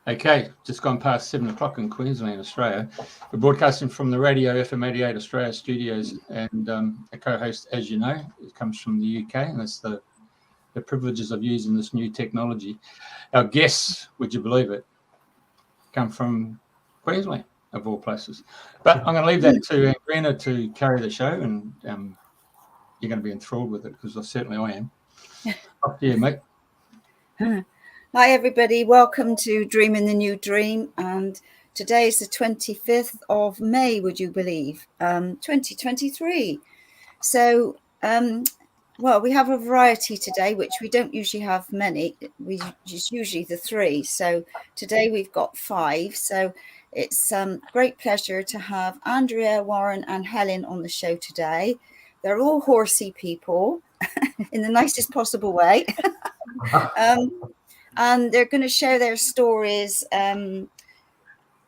Okay, just gone past 7 o'clock in Queensland, Australia. We're broadcasting from the Radio FM 88 Australia studios, and a co-host, as you know, it comes from the UK, and it's the privileges of using this new technology. Our guests, would you believe it, come from Queensland, of all places. But I'm going to leave that to Andrena to carry the show, and you're going to be enthralled with it, because certainly I am. Up to you, mate. Hi, everybody. Welcome to Dreaming the New Dream. And today is the 25th of May, would you believe, 2023. So, well, we have a variety today, which we don't usually have many. It's usually the three. So today we've got five. So it's great pleasure to have Andrea, Warren and Helen on the show today. They're all horsey people in the nicest possible way. And they're going to share their stories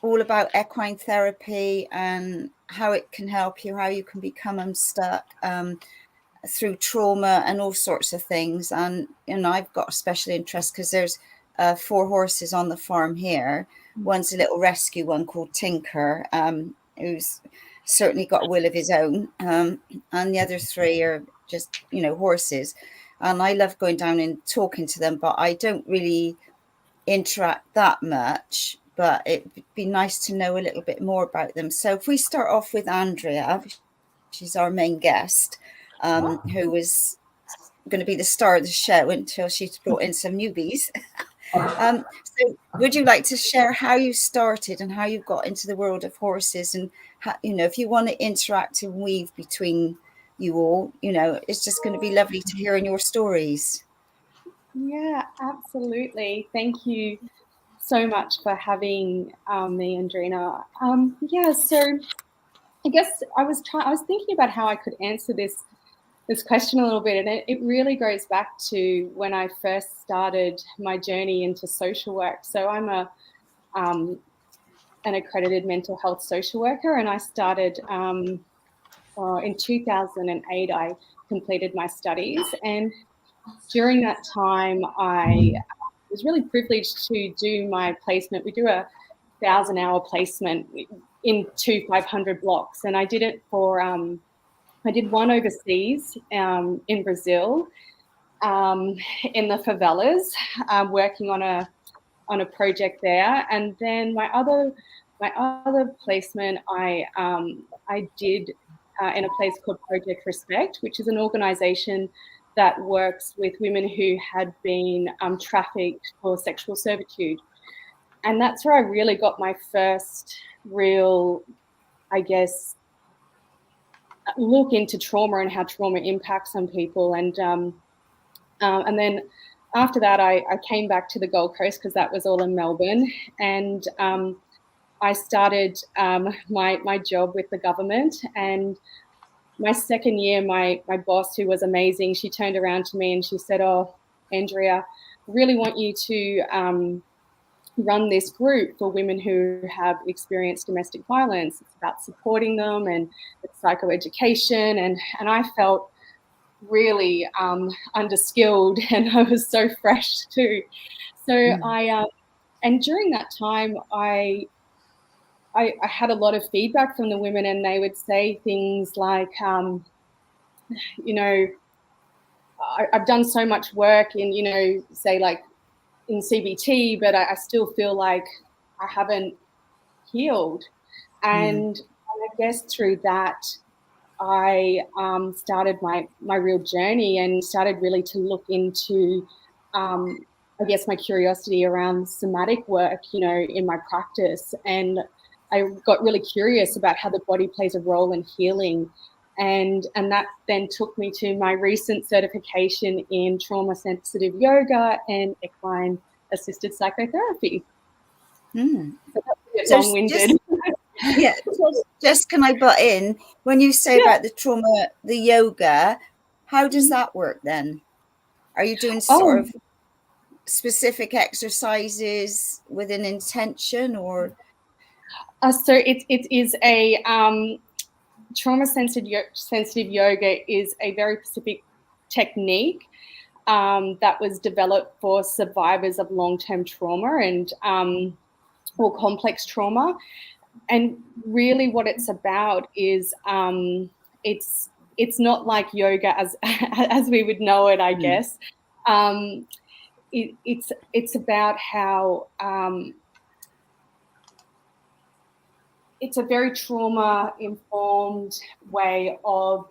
all about equine therapy and how it can help you, how you can become unstuck through trauma and all sorts of things. And, you know, I've got a special interest because there's 4 horses on the farm here. One's a little rescue one called Tinker, who's certainly got a will of his own. And the other 3 are just, you know, horses. And I love going down and talking to them, but I don't really interact that much. But it'd be nice to know a little bit more about them. So if we start off with Andrea, she's our main guest, who is going to be the star of the show until she's brought in some newbies. So would you like to share how you started and how you got into the world of horses, and how, you know, if you want to interact and weave between you all, you know, it's just going to be lovely to hear in your stories. Yeah, absolutely. Thank you so much for having me, Andrena. Yeah, so I guess I was thinking about how I could answer this question a little bit, and it really goes back to when I first started my journey into social work. So I'm an accredited mental health social worker, and I started in 2008. I completed my studies, and during that time I was really privileged to do my placement. We do a 1,000-hour placement into 500 blocks, and I did it for I did one overseas in Brazil, in the favelas, working on a project there. And then my other placement I did in a place called Project Respect, which is an organisation that works with women who had been trafficked for sexual servitude. And that's where I really got my first real, I guess, look into trauma and how trauma impacts on people. And then after that, I came back to the Gold Coast because that was all in Melbourne. And I started my job with the government. And my second year, my boss, who was amazing, she turned around to me and she said, "Oh, Andrea, I really want you to run this group for women who have experienced domestic violence. It's about supporting them and it's psychoeducation." And I felt really underskilled, and I was so fresh too. So and during that time, I had a lot of feedback from the women, and they would say things like, you know, I've done so much work in, you know, say like in CBT, but I still feel like I haven't healed. And I guess through that, I started my real journey and started really to look into, I guess, my curiosity around somatic work, you know, in my practice. And I got really curious about how the body plays a role in healing. And that then took me to my recent certification in trauma-sensitive yoga and equine assisted psychotherapy. So that's a bit long-winded. Yeah, just can I butt in? When you say about the trauma, the yoga, how does that work then? Are you doing sort of specific exercises with an intention, or? So it is a trauma-sensitive yoga is a very specific technique that was developed for survivors of long-term trauma. And or complex trauma. And really what it's about is it's not like yoga as we would know it, I guess. It's about how it's a very trauma-informed way of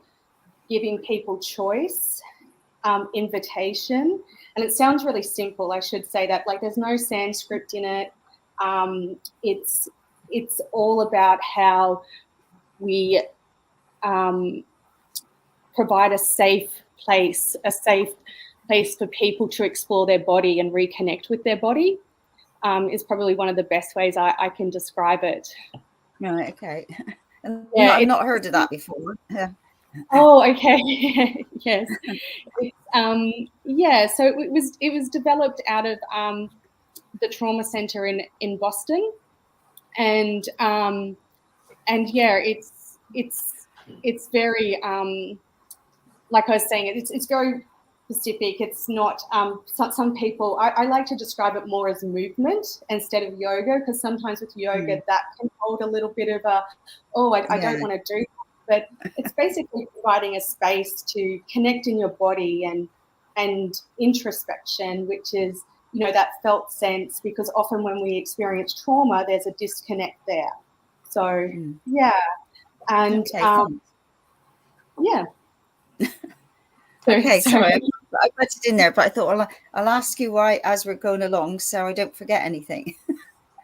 giving people choice, invitation. And it sounds really simple, I should say that. Like, there's no Sanskrit in it. It's all about how we provide a safe place for people to explore their body and reconnect with their body. Is probably one of the best ways I can describe it. Right, okay. Yeah, I've not heard of that before. Yeah. Oh, okay. Yes. So it was developed out of the trauma center in Boston, and yeah, it's very like I was saying, it's very specific. It's not some people, I like to describe it more as movement instead of yoga, because sometimes with yoga that can hold a little bit of a, I don't want to do that. But it's basically providing a space to connect in your body and introspection, which is, that felt sense, because often when we experience trauma, there's a disconnect there. So yeah. And yeah. Okay, sorry, I put it in there, but I thought I'll ask you why as we're going along, so I don't forget anything.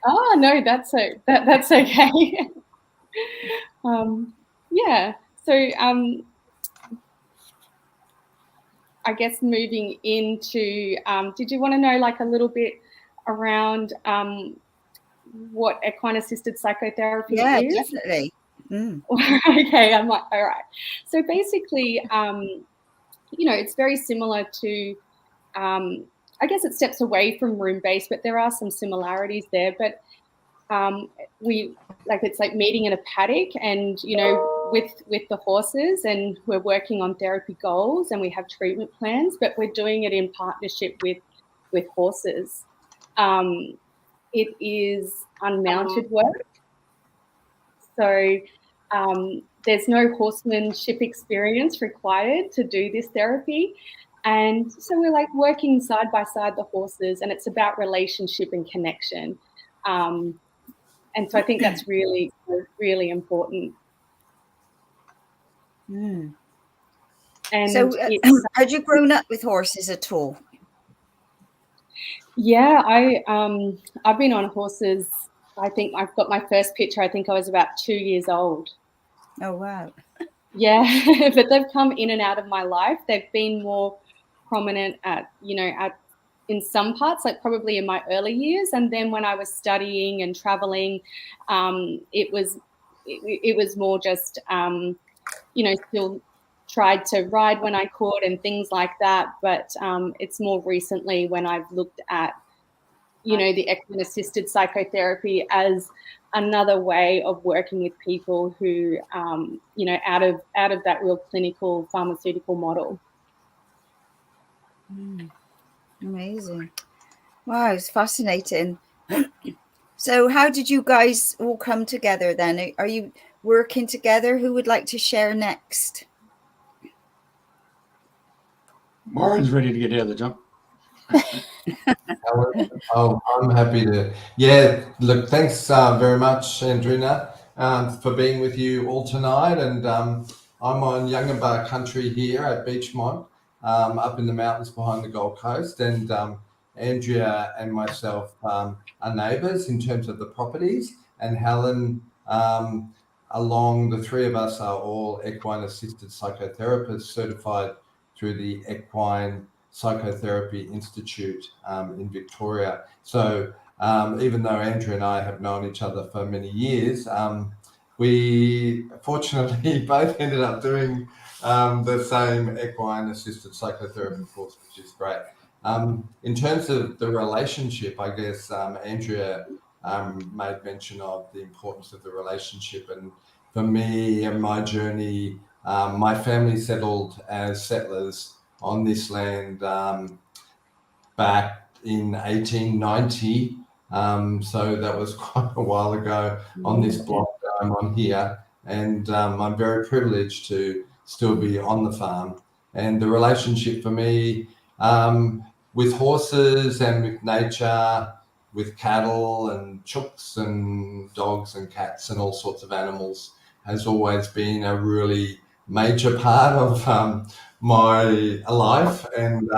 Oh no, that's okay. Yeah. So I guess moving into, did you want to know like a little bit around what equine assisted psychotherapy is? Yeah, definitely. Okay, I'm like, all right. So basically, it's very similar to, I guess it steps away from room-based, but there are some similarities there. But it's like meeting in a paddock, and with the horses, and we're working on therapy goals, and we have treatment plans, but we're doing it in partnership with horses. It is unmounted work, so there's no horsemanship experience required to do this therapy. And so we're like working side by side the horses, and it's about relationship and connection. And so I think that's really, really important. And so had you grown up with horses at all? Yeah, I've been on horses. I think I've got my first picture, I think I was about 2 years old. Oh, wow. Yeah, but they've come in and out of my life. They've been more prominent in some parts, like probably in my early years. And then when I was studying and traveling, it was more just, still tried to ride when I could and things like that. But it's more recently when I've looked at, the equine assisted psychotherapy as another way of working with people who, out of that real clinical pharmaceutical model. Amazing. Wow, it's fascinating. So how did you guys all come together then? Are you working together? Who would like to share next? Warren's ready to get out of the jump. I'm happy to. Yeah, look, thanks very much, Andrena, for being with you all tonight. And I'm on Yungabar country here at Beachmont, up in the mountains behind the Gold Coast. And Andrea and myself are neighbours in terms of the properties. And Helen, along the three of us, are all equine assisted psychotherapists certified through the Equine Psychotherapy Institute in Victoria. So even though Andrea and I have known each other for many years, we fortunately both ended up doing the same equine assisted psychotherapy course, which is great. In terms of the relationship, I guess Andrea made mention of the importance of the relationship. And for me and my journey, my family settled as settlers on this land back in 1890, So that was quite a while ago on this block that I'm on here. And I'm very privileged to still be on the farm. And the relationship for me with horses and with nature, with cattle and chooks and dogs and cats and all sorts of animals has always been a really major part of my life. And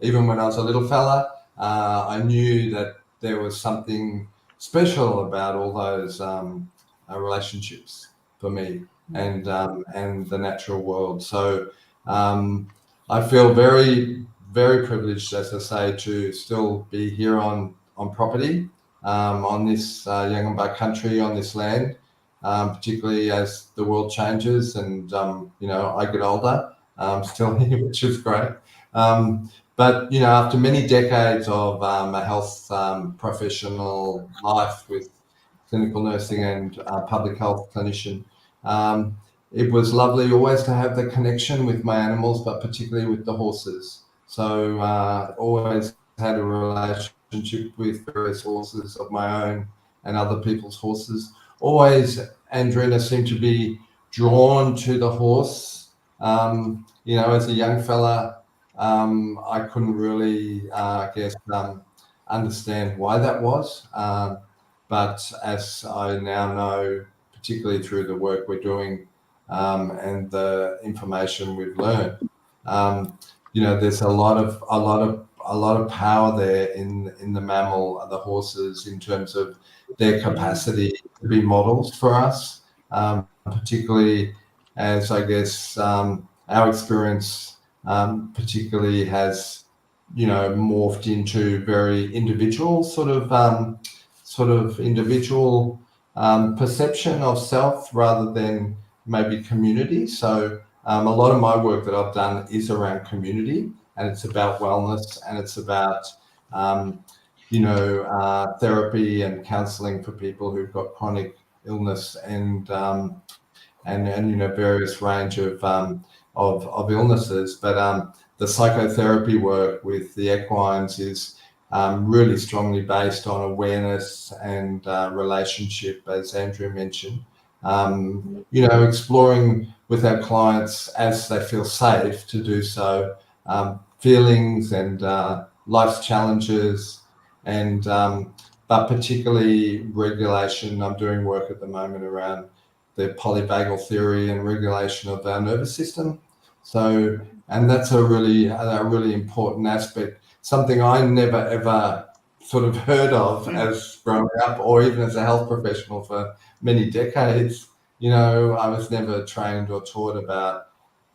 even when I was a little fella, I knew that there was something special about all those relationships for me and the natural world. So I feel very, very privileged, as I say, to still be here on property, on this Yangambah country, on this land, particularly as the world changes and, I get older, still here, which is great. But, after many decades of a health professional life with clinical nursing and public health clinician, it was lovely always to have the connection with my animals, but particularly with the horses. So always had a relationship with various horses of my own and other people's horses. Always, Andrena seemed to be drawn to the horse. As a young fella, I couldn't really, understand why that was. But as I now know, particularly through the work we're doing and the information we've learned, there's a lot of power there in the mammal, the horses, in terms of their capacity to be models for us, particularly as I guess our experience particularly has morphed into very individual sort of individual perception of self rather than maybe community. So a lot of my work that I've done is around community, and it's about wellness, and it's about therapy and counselling for people who've got chronic illness and various range of illnesses. But the psychotherapy work with the equines is really strongly based on awareness and relationship, as Andrea mentioned. Exploring with our clients as they feel safe to do so, feelings and life's challenges, and but particularly regulation. I'm doing work at the moment around the polyvagal theory and regulation of our nervous system. So, and that's a really important aspect, something I never ever sort of heard of as growing up, or even as a health professional for many decades. I was never trained or taught about,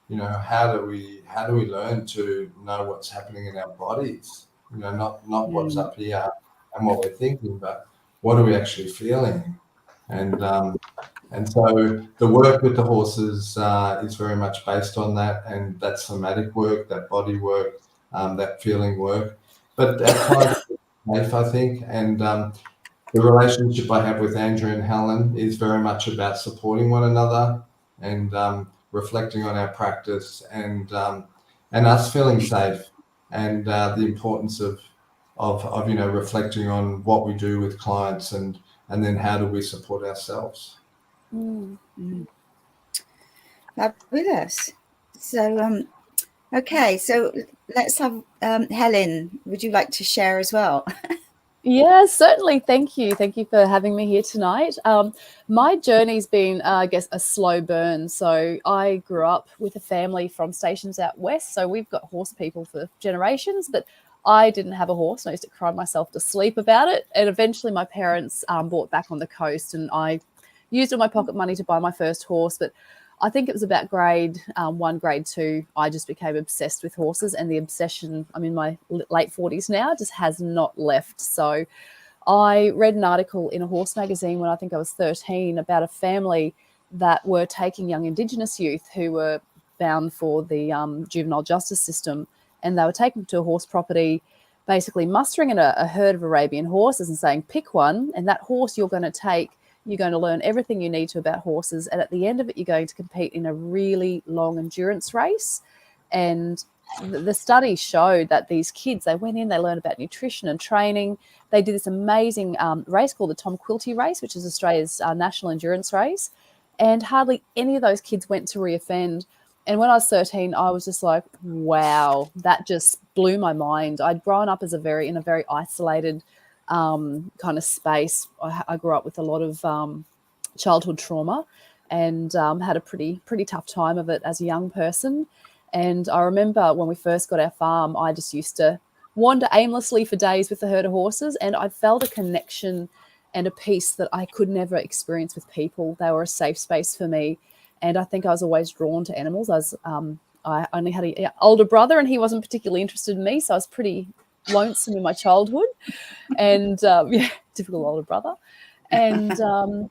how do we learn to know what's happening in our bodies? Not what's up here and what we're thinking, but what are we actually feeling? And so the work with the horses is very much based on that, and that somatic work, that body work, that feeling work. But at times it's safe, I think. And the relationship I have with Andrea and Helen is very much about supporting one another and reflecting on our practice and us feeling safe, and the importance of reflecting on what we do with clients and then how do we support ourselves. Fabulous. So, okay, so let's have Helen. Would you like to share as well? Yeah, certainly. Thank you. Thank you for having me here tonight. My journey's been, I guess, a slow burn. So I grew up with a family from stations out west. So we've got horse people for generations, but I didn't have a horse. And I used to cry myself to sleep about it. And eventually my parents bought back on the coast, and I used all my pocket money to buy my first horse. But I think it was about grade 1, grade 2, I just became obsessed with horses, and the obsession, I'm in my late 40s now, just has not left. So I read an article in a horse magazine when I think I was 13 about a family that were taking young Indigenous youth who were bound for the juvenile justice system, and they were taking them to a horse property, basically mustering in a herd of Arabian horses and saying, pick one, and that horse you're going to take, you're going to learn everything you need to about horses. And at the end of it, you're going to compete in a really long endurance race. And the studies showed that these kids, they went in, they learned about nutrition and training. They did this amazing race called the Tom Quilty race, which is Australia's national endurance race. And hardly any of those kids went to reoffend. And when I was 13, I was just like, wow, that just blew my mind. I'd grown up as in a very isolated kind of space. I grew up with a lot of childhood trauma and had a pretty tough time of it as a young person. And I remember when we first got our farm, I just used to wander aimlessly for days with a herd of horses, and I felt a connection and a peace that I could never experience with people. They were a safe space for me. And I think I was always drawn to animals. I only had an older brother, and he wasn't particularly interested in me, so I was pretty lonesome in my childhood. And typical older brother. And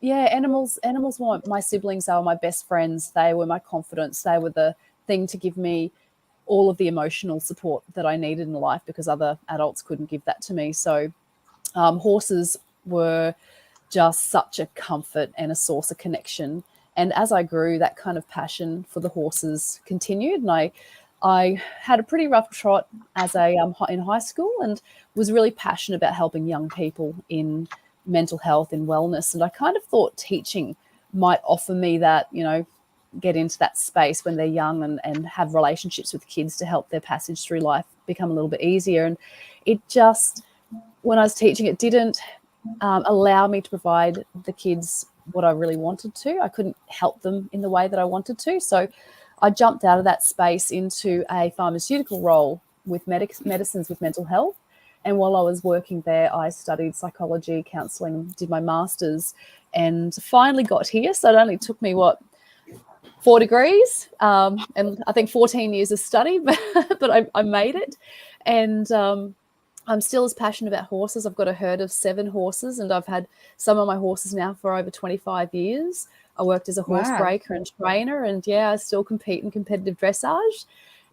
animals were my siblings. They were my best friends. They were my confidence. They were the thing to give me all of the emotional support that I needed in life, because other adults couldn't give that to me. So horses were just such a comfort and a source of connection. And as I grew, that kind of passion for the horses continued. And I had a pretty rough trot as in high school, and was really passionate about helping young people in mental health and wellness. And I kind of thought teaching might offer me that, get into that space when they're young and have relationships with kids to help their passage through life become a little bit easier. And it just, when I was teaching, it didn't allow me to provide the kids what I really wanted to. I couldn't help them in the way that I wanted to. So I jumped out of that space into a pharmaceutical role with medicines with mental health. And while I was working there, I studied psychology, counselling, did my master's, and finally got here. So it only took me, 4 degrees, and I think 14 years of study, but I made it. And I'm still as passionate about horses. I've got a herd of 7 horses, and I've had some of my horses now for over 25 years. I worked as a horse breaker and trainer, and I still compete in competitive dressage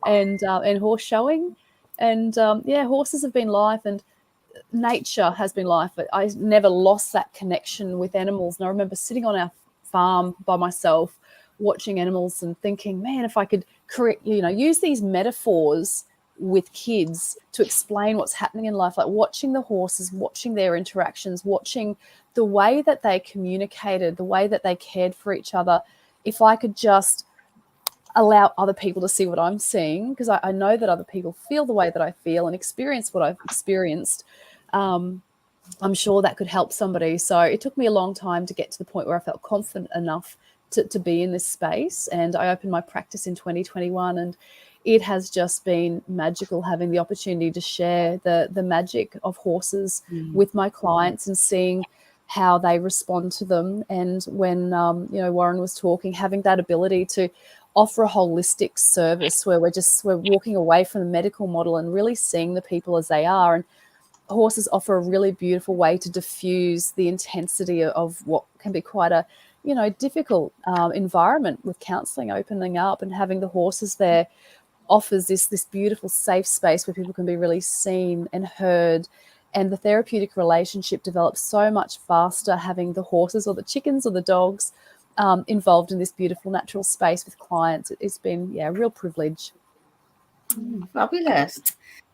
and horse showing. And horses have been life, and nature has been life. But I never lost that connection with animals. And I remember sitting on our farm by myself, watching animals and thinking, man, if I could use these metaphors with kids to explain what's happening in life, like watching the horses, watching their interactions, watching the way that they communicated, the way that they cared for each other. If I could just allow other people to see what I'm seeing, because I know that other people feel the way that I feel and experience what I've experienced, I'm sure that could help somebody. So it took me a long time to get to the point where I felt confident enough to be in this space. And I opened my practice in 2021, and it has just been magical having the opportunity to share the magic of horses with my clients and seeing how they respond to them. And when Warren was talking, having that ability to offer a holistic service where we're walking away from the medical model and really seeing the people as they are. And horses offer a really beautiful way to diffuse the intensity of what can be quite a difficult environment with counselling opening up, and having the horses there offers this beautiful safe space where people can be really seen and heard. And the therapeutic relationship develops so much faster having the horses or the chickens or the dogs involved in this beautiful natural space with clients. It's been a real privilege. Fabulous.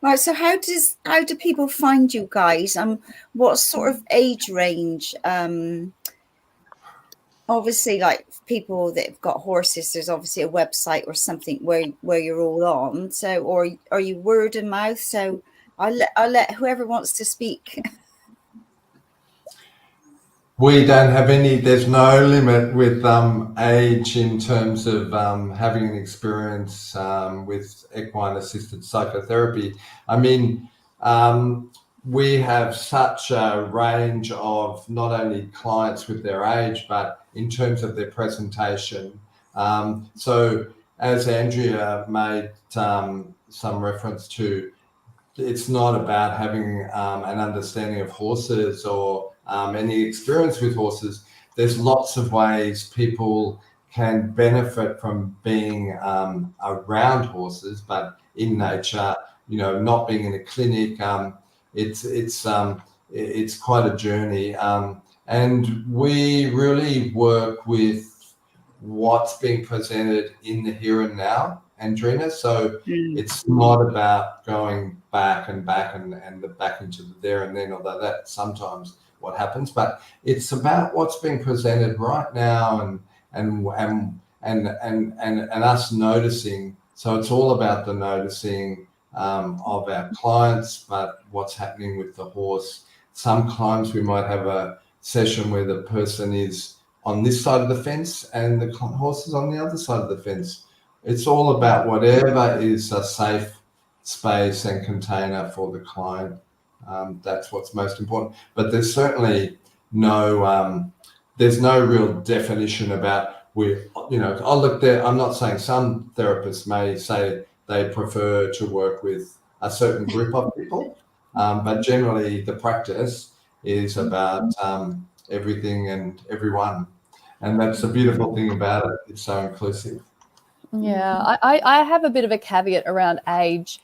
Right, so how do people find you guys? What sort of age range? Obviously, like people that have got horses, there's obviously a website or something where you're all on. So, or are you word of mouth? So I'll let whoever wants to speak. We don't have there's no limit with age in terms of having an experience with equine assisted psychotherapy. I mean, we have such a range of not only clients with their age, but in terms of their presentation. So as Andrea made some reference to, it's not about having an understanding of horses or any experience with horses. There's lots of ways people can benefit from being around horses, but in nature, not being in a clinic. It's quite a journey, and we really work with what's being presented in the here and now. Andrena. So it's not about going back and back and back into the there and then, although that's sometimes what happens, but it's about what's being presented right now and us noticing. So it's all about the noticing of our clients, but what's happening with the horse. Sometimes we might have a session where the person is on this side of the fence and the horse is on the other side of the fence. It's all about whatever is a safe space and container for the client. That's what's most important. But there's certainly no real definition about I'm not saying some therapists may say they prefer to work with a certain group of people, but generally the practice is about everything and everyone. And that's the beautiful thing about it. It's so inclusive. Yeah, I have a bit of a caveat around age,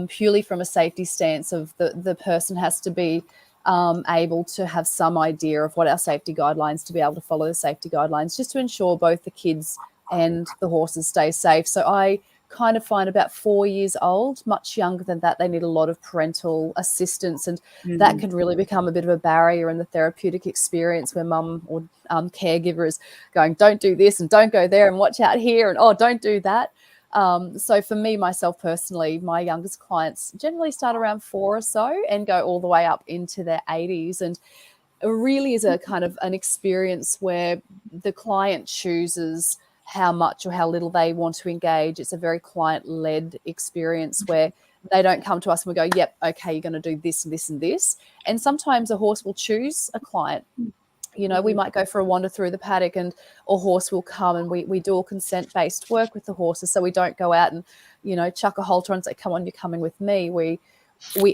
purely from a safety stance of the person has to be able to have some idea of what our safety guidelines, to be able to follow the safety guidelines, just to ensure both the kids and the horses stay safe. So I kind of find about 4 years old, much younger than that, they need a lot of parental assistance, and that can really become a bit of a barrier in the therapeutic experience, where mum or caregiver is going, don't do this and don't go there and watch out here and, oh, don't do that. So for me, myself personally, my youngest clients generally start around 4 or so and go all the way up into their 80s. And it really is a kind of an experience where the client chooses how much or how little they want to engage. It's a very client-led experience where they don't come to us and we go, yep, okay, you're going to do this and this and this. And sometimes a horse will choose a client. You know, we might go for a wander through the paddock and a horse will come, and we do all consent-based work with the horses. So we don't go out and, you know, chuck a halter on and say, come on, you're coming with me. We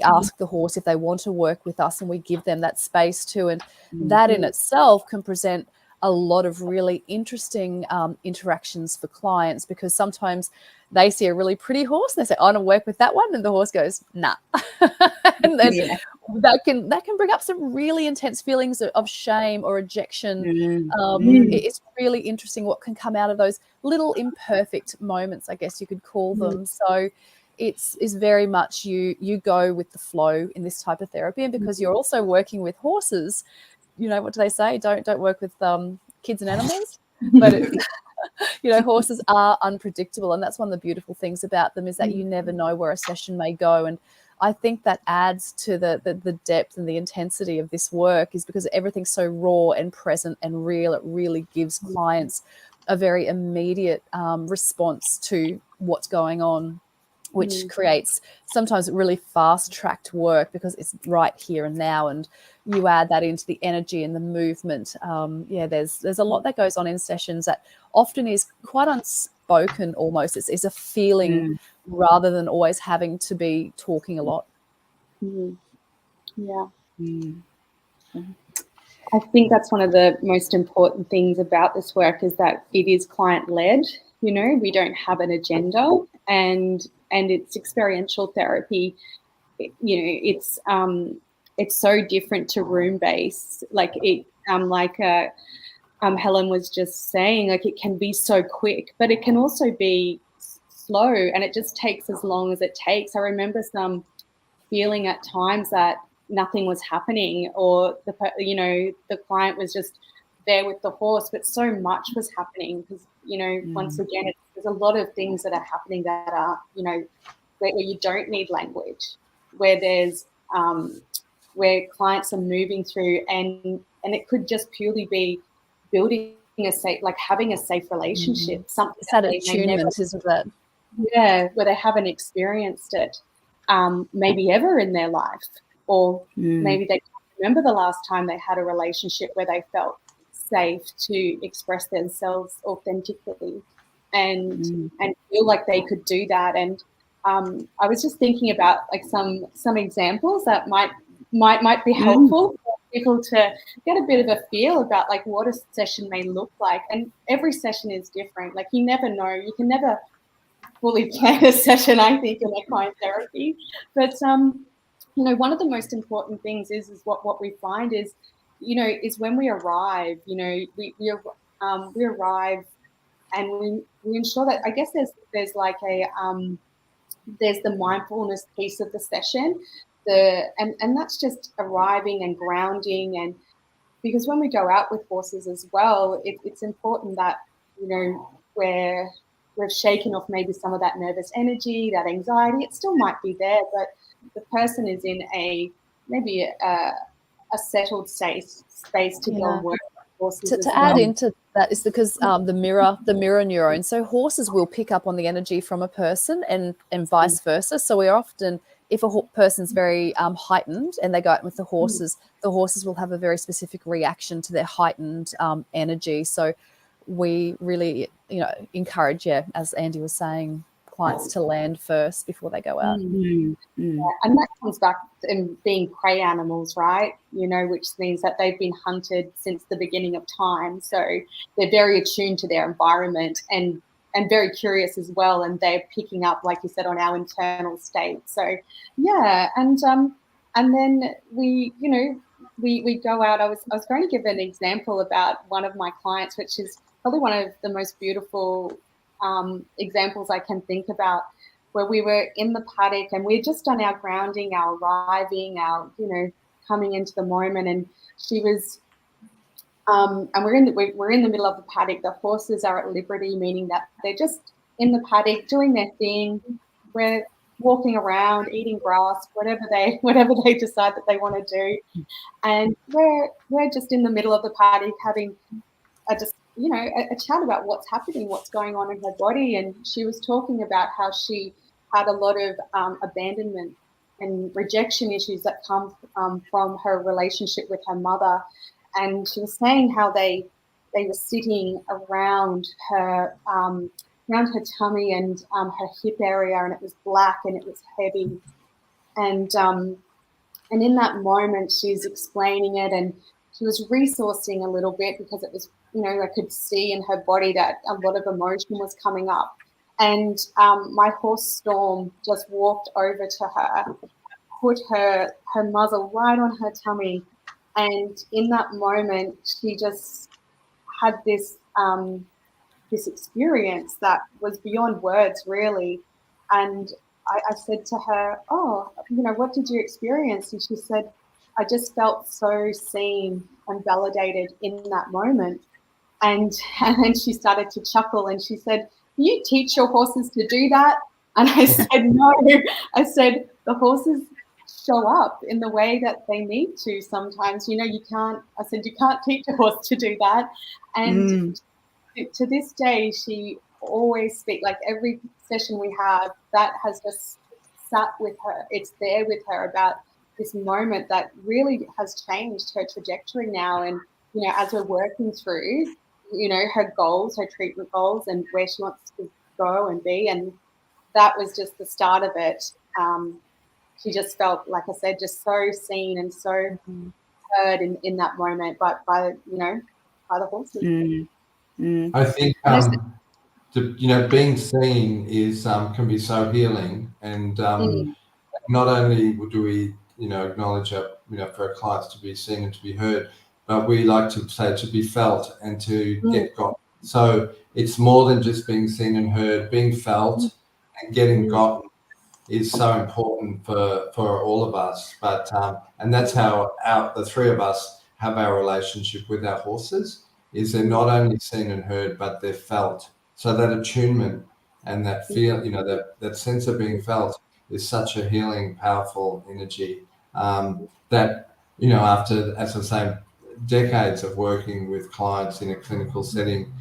ask the horse if they want to work with us, and we give them that space too. And that in itself can present a lot of really interesting interactions for clients, because sometimes they see a really pretty horse and they say, I want to work with that one. And the horse goes, nah. And then that can bring up some really intense feelings of shame or rejection. It's really interesting what can come out of those little imperfect moments, I guess you could call them. So it's very much you go with the flow in this type of therapy. And because you're also working with horses, you know, what do they say? Don't work with kids and animals. But you know, horses are unpredictable, and that's one of the beautiful things about them, is that you never know where a session may go. And I think that adds to the depth and the intensity of this work, is because everything's so raw and present and real. It really gives clients a very immediate response to what's going on, which creates sometimes really fast-tracked work because it's right here and now, and you add that into the energy and the movement. There's a lot that goes on in sessions that often is quite unspoken almost. It's a feeling rather than always having to be talking a lot. Yeah. I think that's one of the most important things about this work, is that it is client-led. You know, we don't have an agenda, and it's experiential therapy. You know, it's so different to room-based. Like Helen was just saying, like, it can be so quick, but it can also be slow, and it just takes as long as it takes. I remember some feeling at times that nothing was happening, or the client was just there with the horse, but so much was happening because, you know, once again, there's a lot of things that are happening that are, you know, where you don't need language, where there's where clients are moving through, and it could just purely be building a safe, like having a safe relationship. Something it's that attunement, isn't it? Yeah, where they haven't experienced it maybe ever in their life, or maybe they can't remember the last time they had a relationship where they felt safe to express themselves authentically and feel like they could do that. And I was just thinking about like some examples that might be helpful for people to get a bit of a feel about like what a session may look like. And every session is different. Like you never know. You can never fully plan a session, I think, in equine therapy. But you know, one of the most important things is what we find is, you know, is when we arrive. You know, we arrive and we ensure that, I guess there's like a there's the mindfulness piece of the session, and that's just arriving and grounding, and because when we go out with horses as well, it's important that, you know, we've shaken off maybe some of that nervous energy, that anxiety. It still might be there, but the person is in maybe a settled space to go and work with horses. To add into that is because the mirror neuron. So horses will pick up on the energy from a person and vice versa. So we're often, if a person's very heightened and they go out with the horses will have a very specific reaction to their heightened energy. So we really, encourage, as Andy was saying, clients to land first before they go out. Yeah, and that comes back in being prey animals, right? Which means that they've been hunted since the beginning of time. So they're very attuned to their environment and very curious as well. And they're picking up, like you said, on our internal state. So, yeah. And then we go out. I was going to give an example about one of my clients, which is probably one of the most beautiful examples I can think about, where we were in the paddock and we had just done our grounding, our arriving, our, coming into the moment. And she was, and we're in the middle of the paddock. The horses are at liberty, meaning that they're just in the paddock doing their thing. We're walking around, eating grass, whatever they decide that they want to do. And we're just in the middle of the paddock having a chat about what's happening, what's going on in her body. And she was talking about how she had a lot of abandonment and rejection issues that come from her relationship with her mother. And she was saying how they were sitting around her tummy and her hip area, and it was black and it was heavy. And in that moment, she's explaining it, and she was resourcing a little bit because it was, I could see in her body that a lot of emotion was coming up. And my horse Storm just walked over to her, put her muzzle right on her tummy. And in that moment, she just had this experience that was beyond words, really. And I said to her, "Oh, what did you experience?" And she said, "I just felt so seen and validated in that moment." And then she started to chuckle and she said, "Can you teach your horses to do that?" And I said, "No." I said, "The horses show up in the way that they need to sometimes. You can't," I said, "you can't teach a horse to do that." And to this day, she always speaks, like every session we have, that has just sat with her. It's there with her about this moment that really has changed her trajectory now. And, as we're working through, her goals, her treatment goals, and where she wants to go and be. And that was just the start of it. She just felt, like I said, just so seen and so heard in that moment, but by the horses. I think being seen is can be so healing, and not only do we acknowledge for our clients to be seen and to be heard, but we like to say to be felt and to get got. So it's more than just being seen and heard. Being felt and getting gotten is so important for all of us. But and that's how the three of us have our relationship with our horses, is they're not only seen and heard, but they're felt. So that attunement and that feel, that sense of being felt is such a healing, powerful energy that, after, as I say, decades of working with clients in a clinical setting,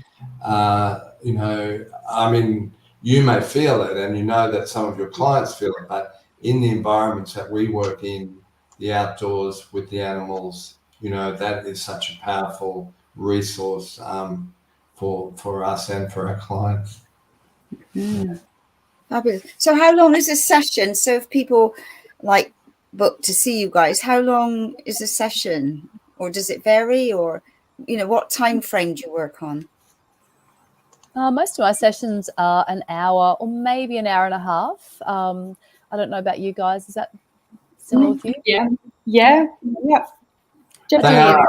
you may feel it, and that some of your clients feel it, but in the environments that we work in, the outdoors with the animals, that is such a powerful resource for us and for our clients. Fabulous. So how long is a session? So if people book to see you guys, how long is a session, or does it vary, or what time frame do you work on? Most of my sessions are an hour or maybe an hour and a half. I don't know about you guys. Is that similar with you? Yeah. They are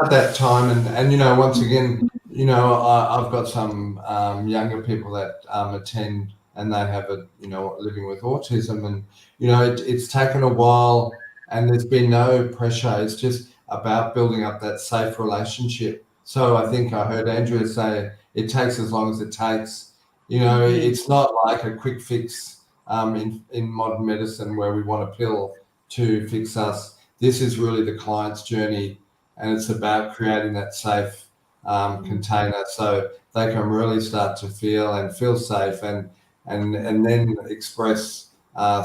that time, and once again, I've got some younger people that attend, and they have living with autism, and it's taken a while, and there's been no pressure. It's just about building up that safe relationship. So I think I heard Andrea say it takes as long as it takes. It's not like a quick fix in modern medicine where we want a pill to fix us. This is really the client's journey, and it's about creating that safe container so they can really start to feel safe and then express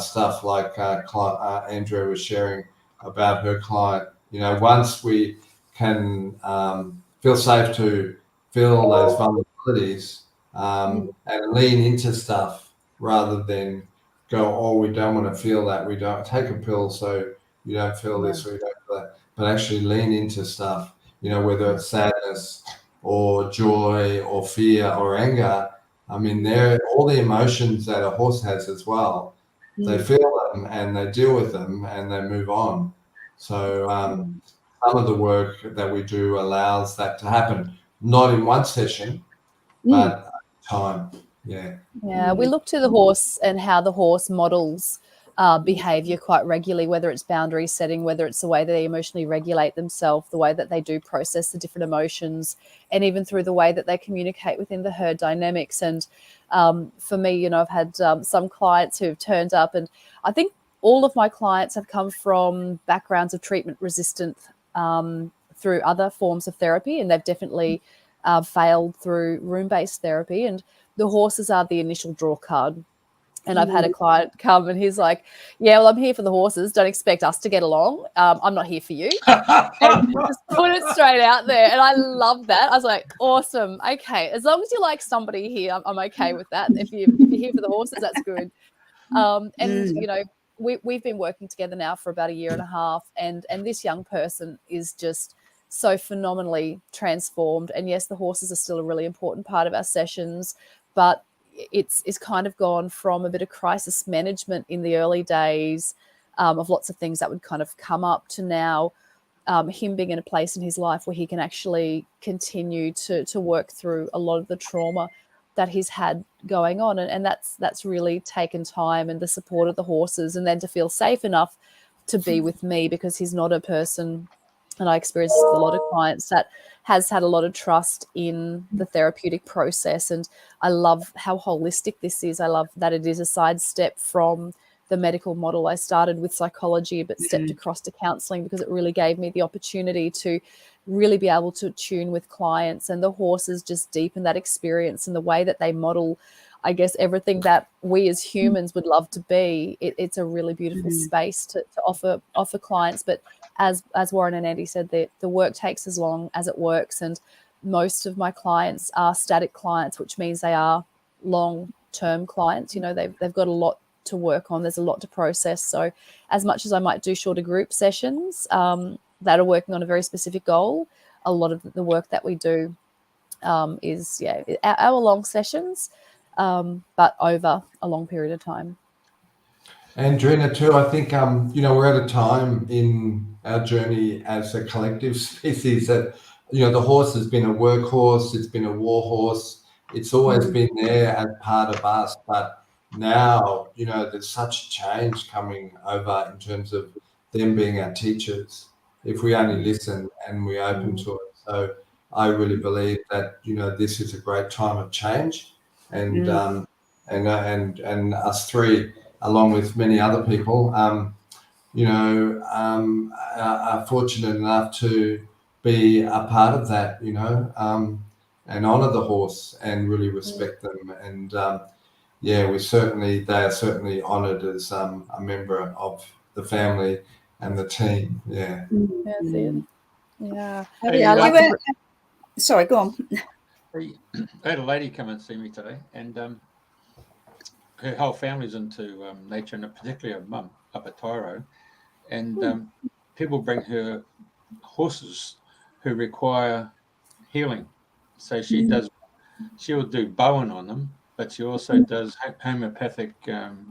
stuff like Andrea was sharing about her client. Once we can feel safe to feel those vulnerabilities and lean into stuff rather than go, oh, we don't want to feel that, we don't take a pill so you don't feel this or you don't feel that, but actually lean into stuff, whether it's sadness or joy or fear or anger. I mean, they're all the emotions that a horse has as well. They feel them and they deal with them and they move on. So some of the work that we do allows that to happen, not in one session, but time. Yeah. Yeah, we look to the horse and how the horse models behavior quite regularly, whether it's boundary setting, whether it's the way that they emotionally regulate themselves, the way that they do process the different emotions, and even through the way that they communicate within the herd dynamics. And for me, I've had some clients who've turned up, and I think all of my clients have come from backgrounds of treatment resistant through other forms of therapy, and they've definitely failed through room-based therapy. And the horses are the initial draw card. And I've had a client come and he's like, yeah, well, I'm here for the horses. Don't expect us to get along. I'm not here for you. And just put it straight out there. And I love that. I was like, awesome. Okay. As long as you like somebody here, I'm okay with that. If you're here for the horses, that's good. We've been working together now for about 1.5 years. And this young person is just so phenomenally transformed. And yes, the horses are still a really important part of our sessions, but it's kind of gone from a bit of crisis management in the early days of lots of things that would kind of come up to now him being in a place in his life where he can actually continue to work through a lot of the trauma that he's had going on. And that's really taken time and the support of the horses, and then to feel safe enough to be with me, because he's not a person, and I experienced a lot of clients that has had a lot of trust in the therapeutic process. And I love how holistic this is. I love that it is a sidestep from the medical model. I started with psychology, but stepped across to counselling because it really gave me the opportunity to really be able to tune with clients, and the horses just deepen that experience and the way that they model, I guess, everything that we as humans would love to be. It's a really beautiful space to offer clients. But as Warren and Andy said, the work takes as long as it works, and most of my clients are static clients, which means they are long-term clients. They've got a lot to work on. There's a lot to process. So as much as I might do shorter group sessions that are working on a very specific goal, a lot of the work that we do is hour-long sessions, but over a long period of time. Andrena, too, I think, we're at a time in our journey as a collective species that, the horse has been a workhorse, it's been a war horse, it's always been there as part of us. But now, there's such change coming over in terms of them being our teachers, if we only listen and we open to it. So I really believe that, this is a great time of change, and us three, along with many other people, are fortunate enough to be a part of that, and honour the horse and really respect them. And they are certainly honoured as a member of the family and the team. Yeah. That's it. Yeah. Hey, Sorry, go on. I had a lady come and see me today, and her whole family's into nature, and particularly her mum up at Tyro. And people bring her horses who require healing. So she'll do Bowen on them, but she also does homeopathic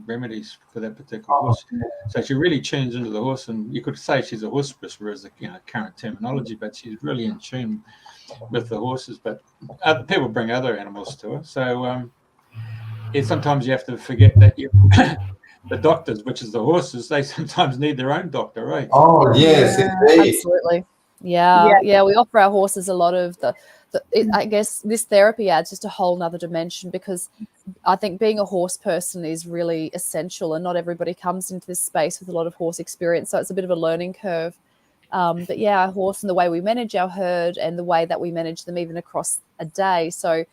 remedies for that particular horse. So she really tunes into the horse, and you could say she's a horse whisperer as the current terminology, but she's really in tune with the horses. But other people bring other animals to her, so sometimes you have to forget that the doctors, which is the horses, they sometimes need their own doctor, right? Oh, yes, indeed. Absolutely. Yeah. We offer our horses a lot of I guess this therapy adds just a whole nother dimension, because I think being a horse person is really essential, and not everybody comes into this space with a lot of horse experience. So it's a bit of a learning curve. But yeah, our horse and the way we manage our herd and the way that we manage them even across a day. So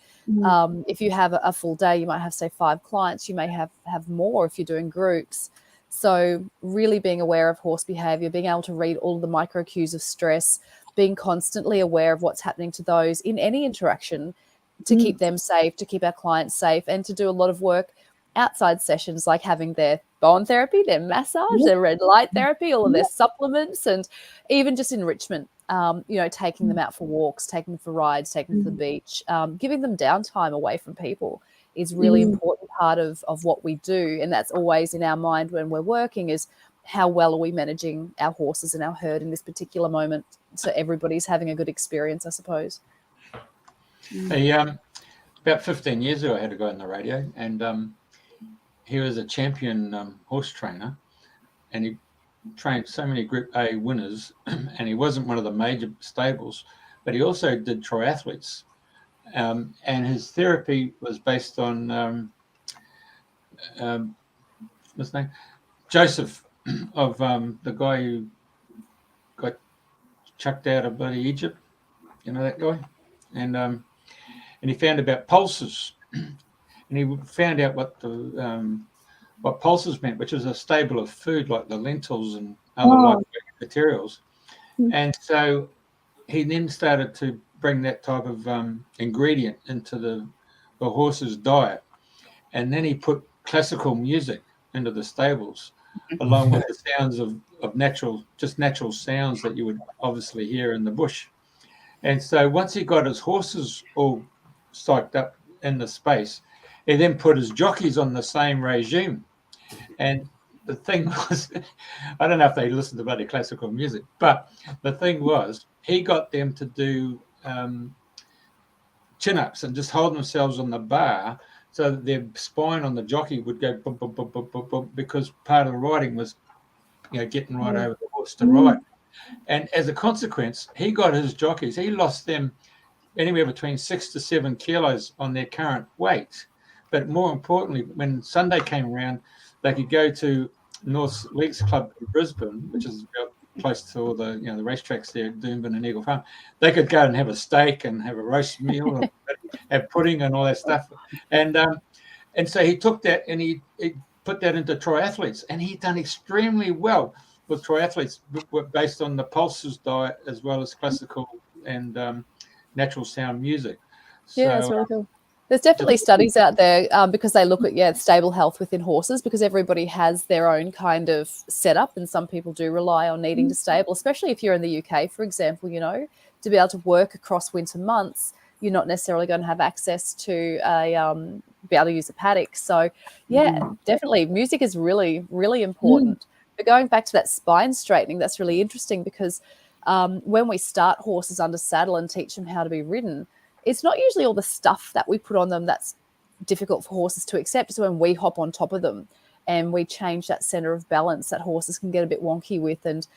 if you have a full day, you might have, say, 5 clients. You may have more if you're doing groups. So really being aware of horse behavior, being able to read all the micro cues of stress, being constantly aware of what's happening to those in any interaction to keep them safe, to keep our clients safe, and to do a lot of work outside sessions, like having their bone therapy, their massage, their red light therapy, all of their supplements, and even just enrichment, taking them out for walks, taking them for rides, taking them to the beach, giving them downtime away from people is really important part of what we do. And that's always in our mind when we're working, is how well are we managing our horses and our herd in this particular moment, so everybody's having a good experience, I suppose. About 15 years ago, I had a guy on the radio, and he was a champion horse trainer, and he trained so many Group A winners, and he wasn't one of the major stables, but he also did triathletes, and his therapy was based on what's his name, Joseph, of the guy who got chucked out of bloody Egypt, that guy, and he found about pulses, and he found out what pulses meant, which was a stable of food like the lentils and other lightweight materials. And so he then started to bring that type of ingredient into the horse's diet, and then he put classical music into the stables, along with the sounds of natural sounds that you would obviously hear in the bush. And so once he got his horses all psyched up in the space, he then put his jockeys on the same regime. And the thing was, I don't know if they listened to bloody classical music, but the thing was, he got them to do chin-ups and just hold themselves on the bar, so that their spine on the jockey would go boom, boom, boom, boom, boom, boom, because part of the riding was, getting right over the horse to ride. And as a consequence, he got his jockeys, he lost them anywhere between 6 to 7 kilos on their current weight. But more importantly, when Sunday came around, they could go to North Leagues Club in Brisbane, which is close to all the the racetracks there at Doomben and Eagle Farm. They could go and have a steak and have a roast meal and have pudding and all that stuff. And so he took that and he put that into triathletes, and he'd done extremely well with triathletes based on the pulses diet as well as classical and natural sound music. Yeah, that's really cool. There's definitely studies out there because they look at stable health within horses, because everybody has their own kind of setup, and some people do rely on needing to stable, especially if you're in the UK, for example, to be able to work across winter months, you're not necessarily going to have access to be able to use a paddock. So definitely music is really, really important. But going back to that spine straightening, that's really interesting, because when we start horses under saddle and teach them how to be ridden, it's not usually all the stuff that we put on them that's difficult for horses to accept. It's when we hop on top of them and we change that center of balance that horses can get a bit wonky with. And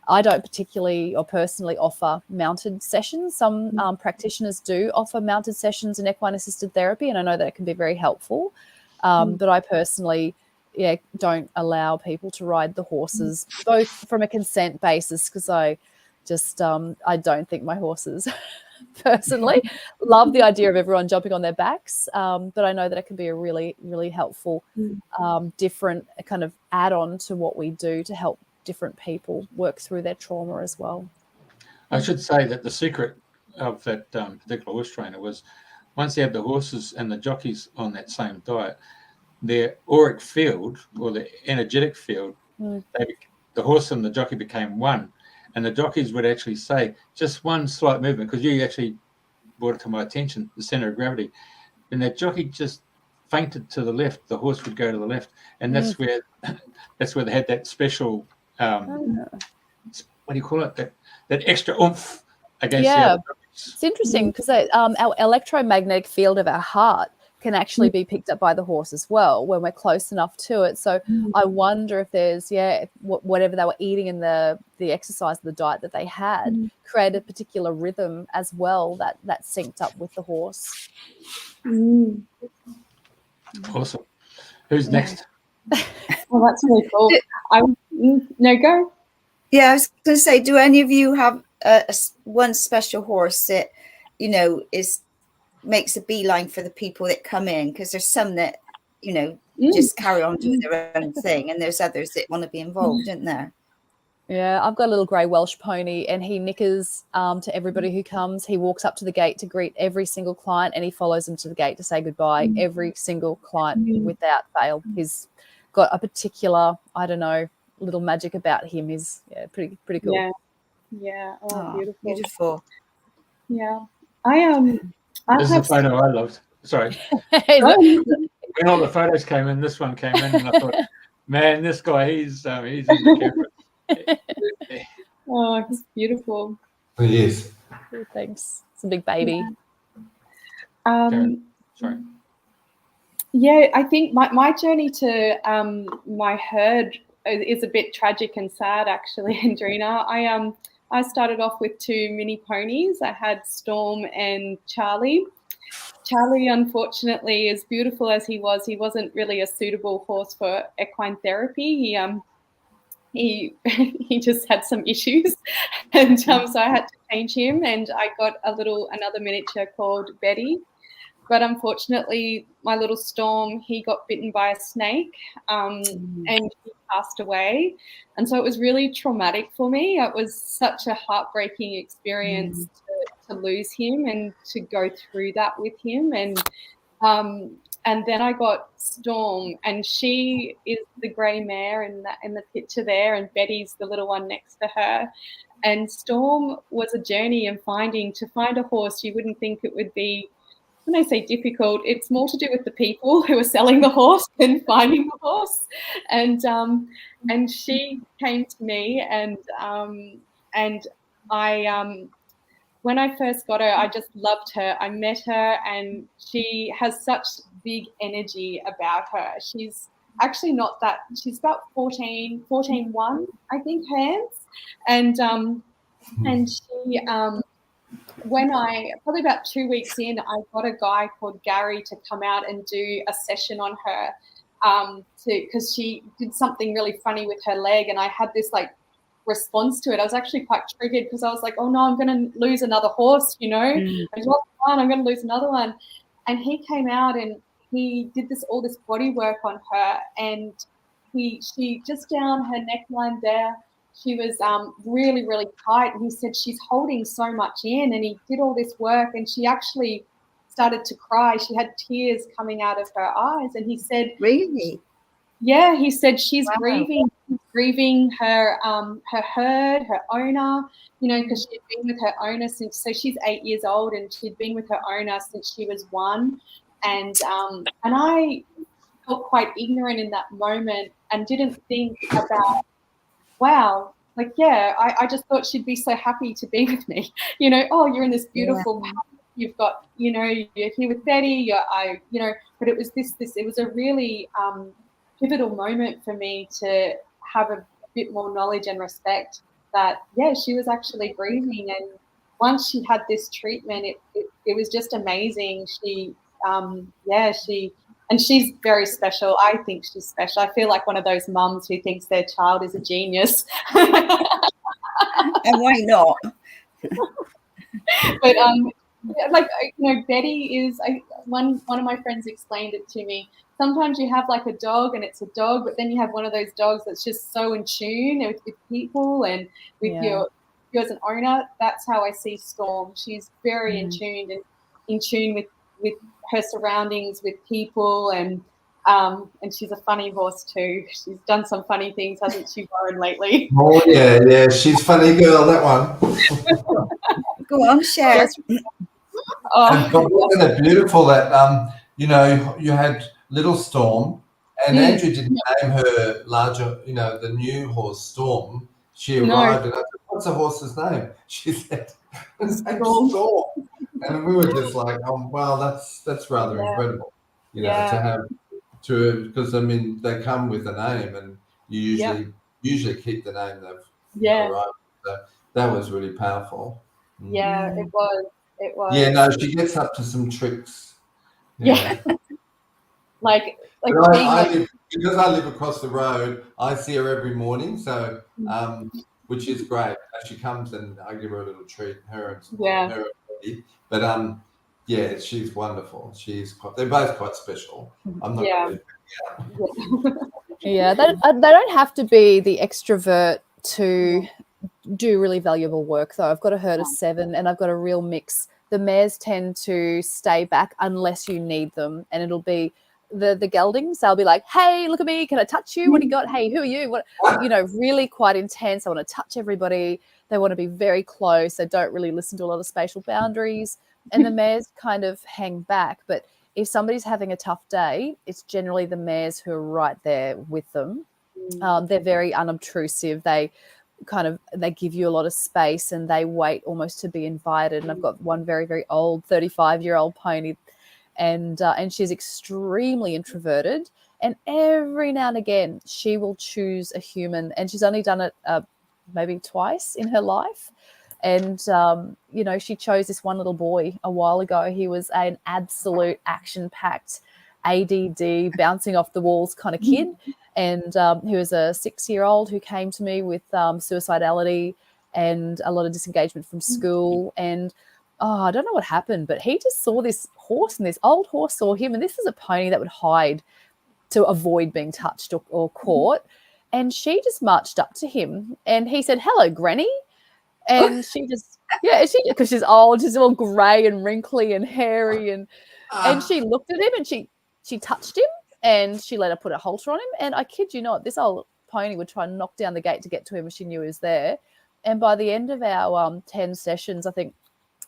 I don't particularly or personally offer mounted sessions. Some practitioners do offer mounted sessions in equine assisted therapy, and I know that it can be very helpful. But I personally don't allow people to ride the horses, both from a consent basis, because I just I don't think my horses personally love the idea of everyone jumping on their backs, but I know that it can be a really, really helpful different kind of add-on to what we do to help different people work through their trauma as well. I should say that the secret of that particular horse trainer was, once you had the horses and the jockeys on that same diet, their auric field, or the energetic field, the horse and the jockey became one. And the jockeys would actually say, just one slight movement, because you actually brought it to my attention, the center of gravity. And that jockey just fainted to the left, the horse would go to the left, and that's where they had that special what do you call it? That extra oomph against the other dogs. It's interesting because our electromagnetic field of our heart can actually be picked up by the horse as well when we're close enough to it. So I wonder if there's, whatever they were eating in the exercise, the diet that they had, created a particular rhythm as well that synced up with the horse. Awesome. Who's next? Well, that's really cool. No, go. Yeah, I was going to say, do any of you have one special horse that, you know, makes a beeline for the people that come in? Because there's some that, you know, just carry on doing their own thing, and there's others that want to be involved, isn't there? Yeah, I've got a little grey Welsh pony, and he nickers to everybody who comes. He walks up to the gate to greet every single client, and he follows them to the gate to say goodbye. Every single client without fail. He's got a particular, I don't know, little magic about him. He's pretty cool. Yeah. Oh, Beautiful. Beautiful. Yeah. This is a photo I loved. Sorry. When all the photos came in, this one came in, and I thought, man, this guy, he's in the camera. Oh, he's beautiful. Yes. Thanks. It's a big baby. Sorry. Yeah, I think my journey to my herd is a bit tragic and sad, actually, Andrena. I started off with 2 mini ponies. I had Storm and Charlie. Charlie, unfortunately, as beautiful as he wasn't really a suitable horse for equine therapy. He just had some issues, and so I had to change him, and I got another miniature called Betty. But unfortunately, my little Storm, he got bitten by a snake, and he passed away. And so it was really traumatic for me. It was such a heartbreaking experience to lose him and to go through that with him. And then I got Storm, and she is the grey mare in the picture there, and Betty's the little one next to her. And Storm was a journey in to find a horse. You wouldn't think it would be, when I say difficult, it's more to do with the people who are selling the horse than finding the horse. And she came to me, and I when I first got her, I just loved her. I met her, and she has such big energy about her. She's actually not that. She's about 14.1, I think, hands, and she. When probably about 2 weeks in, I got a guy called Gary to come out and do a session on her, because she did something really funny with her leg, and I had this response to it. I was actually quite triggered because I was like, oh no, I'm going to lose another horse, you know. I just lost one, I'm going to lose another one. And he came out and he did all this body work on her, and she just down her neckline there, she was really, really tight. And he said she's holding so much in, and he did all this work, and she actually started to cry. She had tears coming out of her eyes, and he said, really? Yeah, he said she's grieving her herd, her owner, you know, because she'd been with her owner so she's 8 years old, and she'd been with her owner since she was 1. And I felt quite ignorant in that moment and didn't think about, wow, I just thought she'd be so happy to be with me. You know, oh, you're in this beautiful house, you've got, you know, you're here with Betty, but it was it was a really pivotal moment for me to have a bit more knowledge and respect that, she was actually grieving. And once she had this treatment, it was just amazing. And she's very special. I think she's special. I feel like one of those mums who thinks their child is a genius. And why not? But Betty is one of my friends explained it to me. Sometimes you have a dog, and it's a dog, but then you have one of those dogs that's just so in tune with people and with you as an owner. That's how I see Storm. She's very in tune with her surroundings, with people, and she's a funny horse too. She's done some funny things, hasn't she, Warren, lately? Oh yeah, she's funny girl, that one. Go on, share. And wasn't it beautiful that you had Little Storm, and Andrew didn't name her larger, the new horse Storm. She arrived and I said, "What's the horse's name?" She said, "His name's Storm." And we were just like, "Oh, wow, that's rather incredible, to have because I mean they come with a name, and you usually keep the name they've arrived with. So that was really powerful. Yeah, it was. It was. Yeah, no, she gets up to some tricks. Yeah. like because I live across the road, I see her every morning. So, which is great. She comes and I give her a little treat. Her and me. But yeah, she's wonderful. They're both quite special. I'm not. Yeah, they don't have to be the extrovert to do really valuable work, though. I've got a herd of 7 and I've got a real mix. The mares tend to stay back unless you need them, and it'll be the geldings. They'll be like, "Hey, look at me, can I touch you? What do you got? Hey, who are you?" Really quite intense. I want to touch everybody. They want to be very close. They don't really listen to a lot of spatial boundaries, and the mares kind of hang back. But if somebody's having a tough day, it's generally the mares who are right there with them. They're very unobtrusive. They give you a lot of space, and they wait almost to be invited. And I've got one very, very old 35-year-old pony, and she's extremely introverted. And every now and again, she will choose a human, and she's only done it maybe twice in her life. And, she chose this one little boy a while ago. He was an absolute action-packed, ADD, bouncing off the walls kind of kid. And he was a 6-year-old who came to me with suicidality and a lot of disengagement from school. And, I don't know what happened, but he just saw this horse, and this old horse saw him. And this is a pony that would hide to avoid being touched or caught. And she just marched up to him, and he said, "Hello, Granny." And she just, because she's old, she's all grey and wrinkly and hairy, and she looked at him, and she touched him, and she let her put a halter on him. And I kid you not, this old pony would try and knock down the gate to get to him if she knew he was there. And by the end of our 10 sessions, I think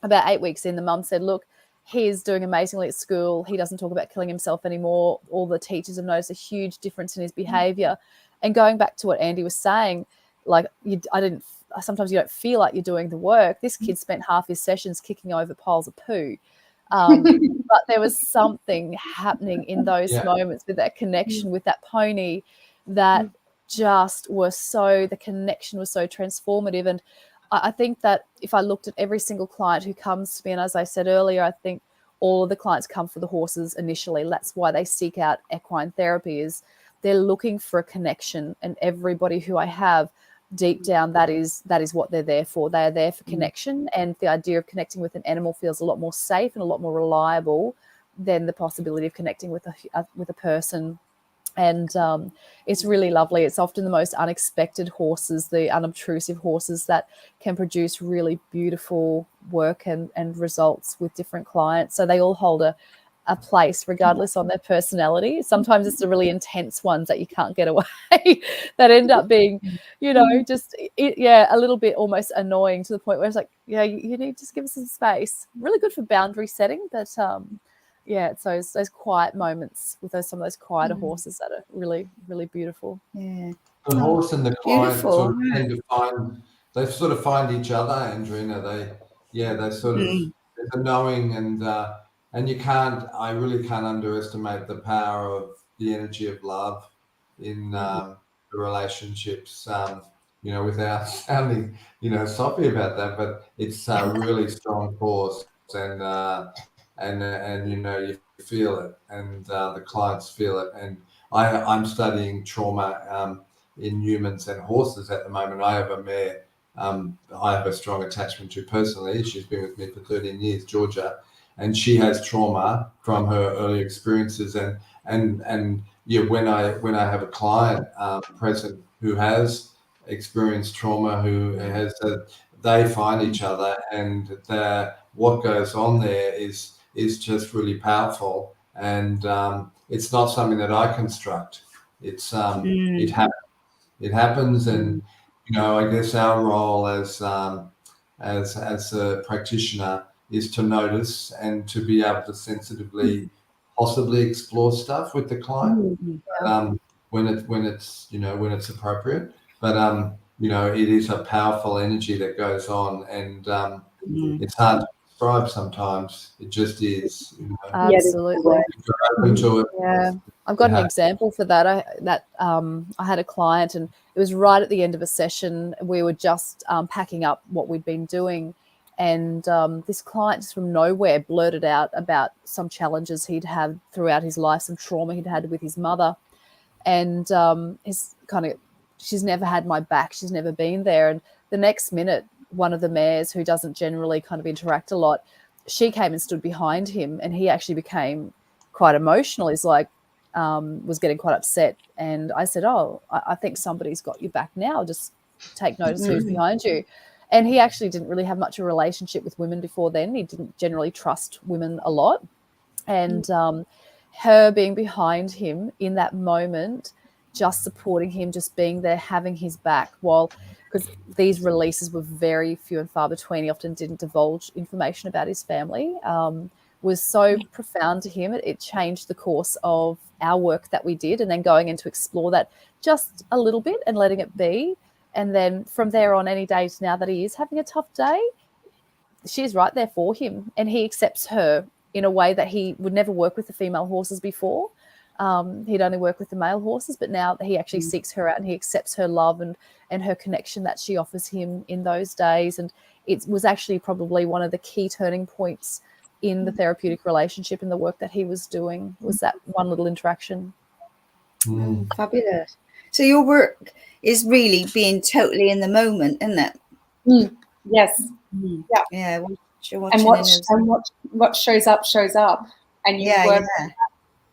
about 8 weeks in, the mum said, "Look, he's doing amazingly at school. He doesn't talk about killing himself anymore. All the teachers have noticed a huge difference in his behaviour." And going back to what Andy was saying, sometimes you don't feel like you're doing the work. This kid spent half his sessions kicking over piles of poo. But there was something happening in those moments with that connection with that pony that the connection was so transformative. And I think that if I looked at every single client who comes to me, and as I said earlier, I think all of the clients come for the horses initially. That's why they seek out equine therapy, is they're looking for a connection. And everybody who I have, deep down, that is what they're there for. They are there for connection, and the idea of connecting with an animal feels a lot more safe and a lot more reliable than the possibility of connecting with a person. And it's really lovely. It's often the most unexpected horses, the unobtrusive horses, that can produce really beautiful work and results with different clients. So they all hold a place regardless on their personality. Sometimes it's the really intense ones that you can't get away that end up being, a little bit almost annoying, to the point where it's like, you need to just give us some space. Really good for boundary setting, but it's those quiet moments with some of those quieter horses that are really, really beautiful. Yeah. The horse and the client they sort of find each other, Andrena. They sort of, there's a knowing, and I really can't underestimate the power of the energy of love in the relationships, without sounding, soppy about that, but it's a really strong force, and you feel it, and the clients feel it. And I'm studying trauma in humans and horses at the moment. I have a mare I have a strong attachment to personally. She's been with me for 13 years, Georgia, and she has trauma from her early experiences. And when I have a client present who has experienced trauma, they find each other, and what goes on there is just really powerful. And it's not something that I construct. It's it happens. It happens, and I guess our role as a practitioner is to notice and to be able to sensitively possibly explore stuff with the client Mm. when it's appropriate. But it is a powerful energy that goes on, and it's hard to describe sometimes. It just is. Absolutely. If you're open to it. Yeah, I've got an example for that. I had a client, and it was right at the end of a session. We were just packing up what we'd been doing, and this client just from nowhere blurted out about some challenges he'd had throughout his life, some trauma he'd had with his mother, and she's never had my back. She's never been there. And the next minute, one of the mares who doesn't generally kind of interact a lot, she came and stood behind him, and he actually became quite emotional. He's like, was getting quite upset. And I said, oh, I think somebody's got your back now. Just take notice who's behind you. And he actually didn't really have much of a relationship with women before then. He didn't generally trust women a lot. And her being behind him in that moment, just supporting him, just being there, having his back, because these releases were very few and far between. He often didn't divulge information about his family, was so profound to him. It changed the course of our work that we did, and then going in to explore that just a little bit and letting it be. And then from there on, any days now that he is having a tough day, she's right there for him, and he accepts her in a way that he would never work with the female horses before. He'd only work with the male horses, but now he actually seeks her out, and he accepts her love and her connection that she offers him in those days. And it was actually probably one of the key turning points in the therapeutic relationship and the work that he was doing, was that one little interaction. Fabulous. So your work is really being totally in the moment, isn't it? Yes. Yeah. What shows up, and you work.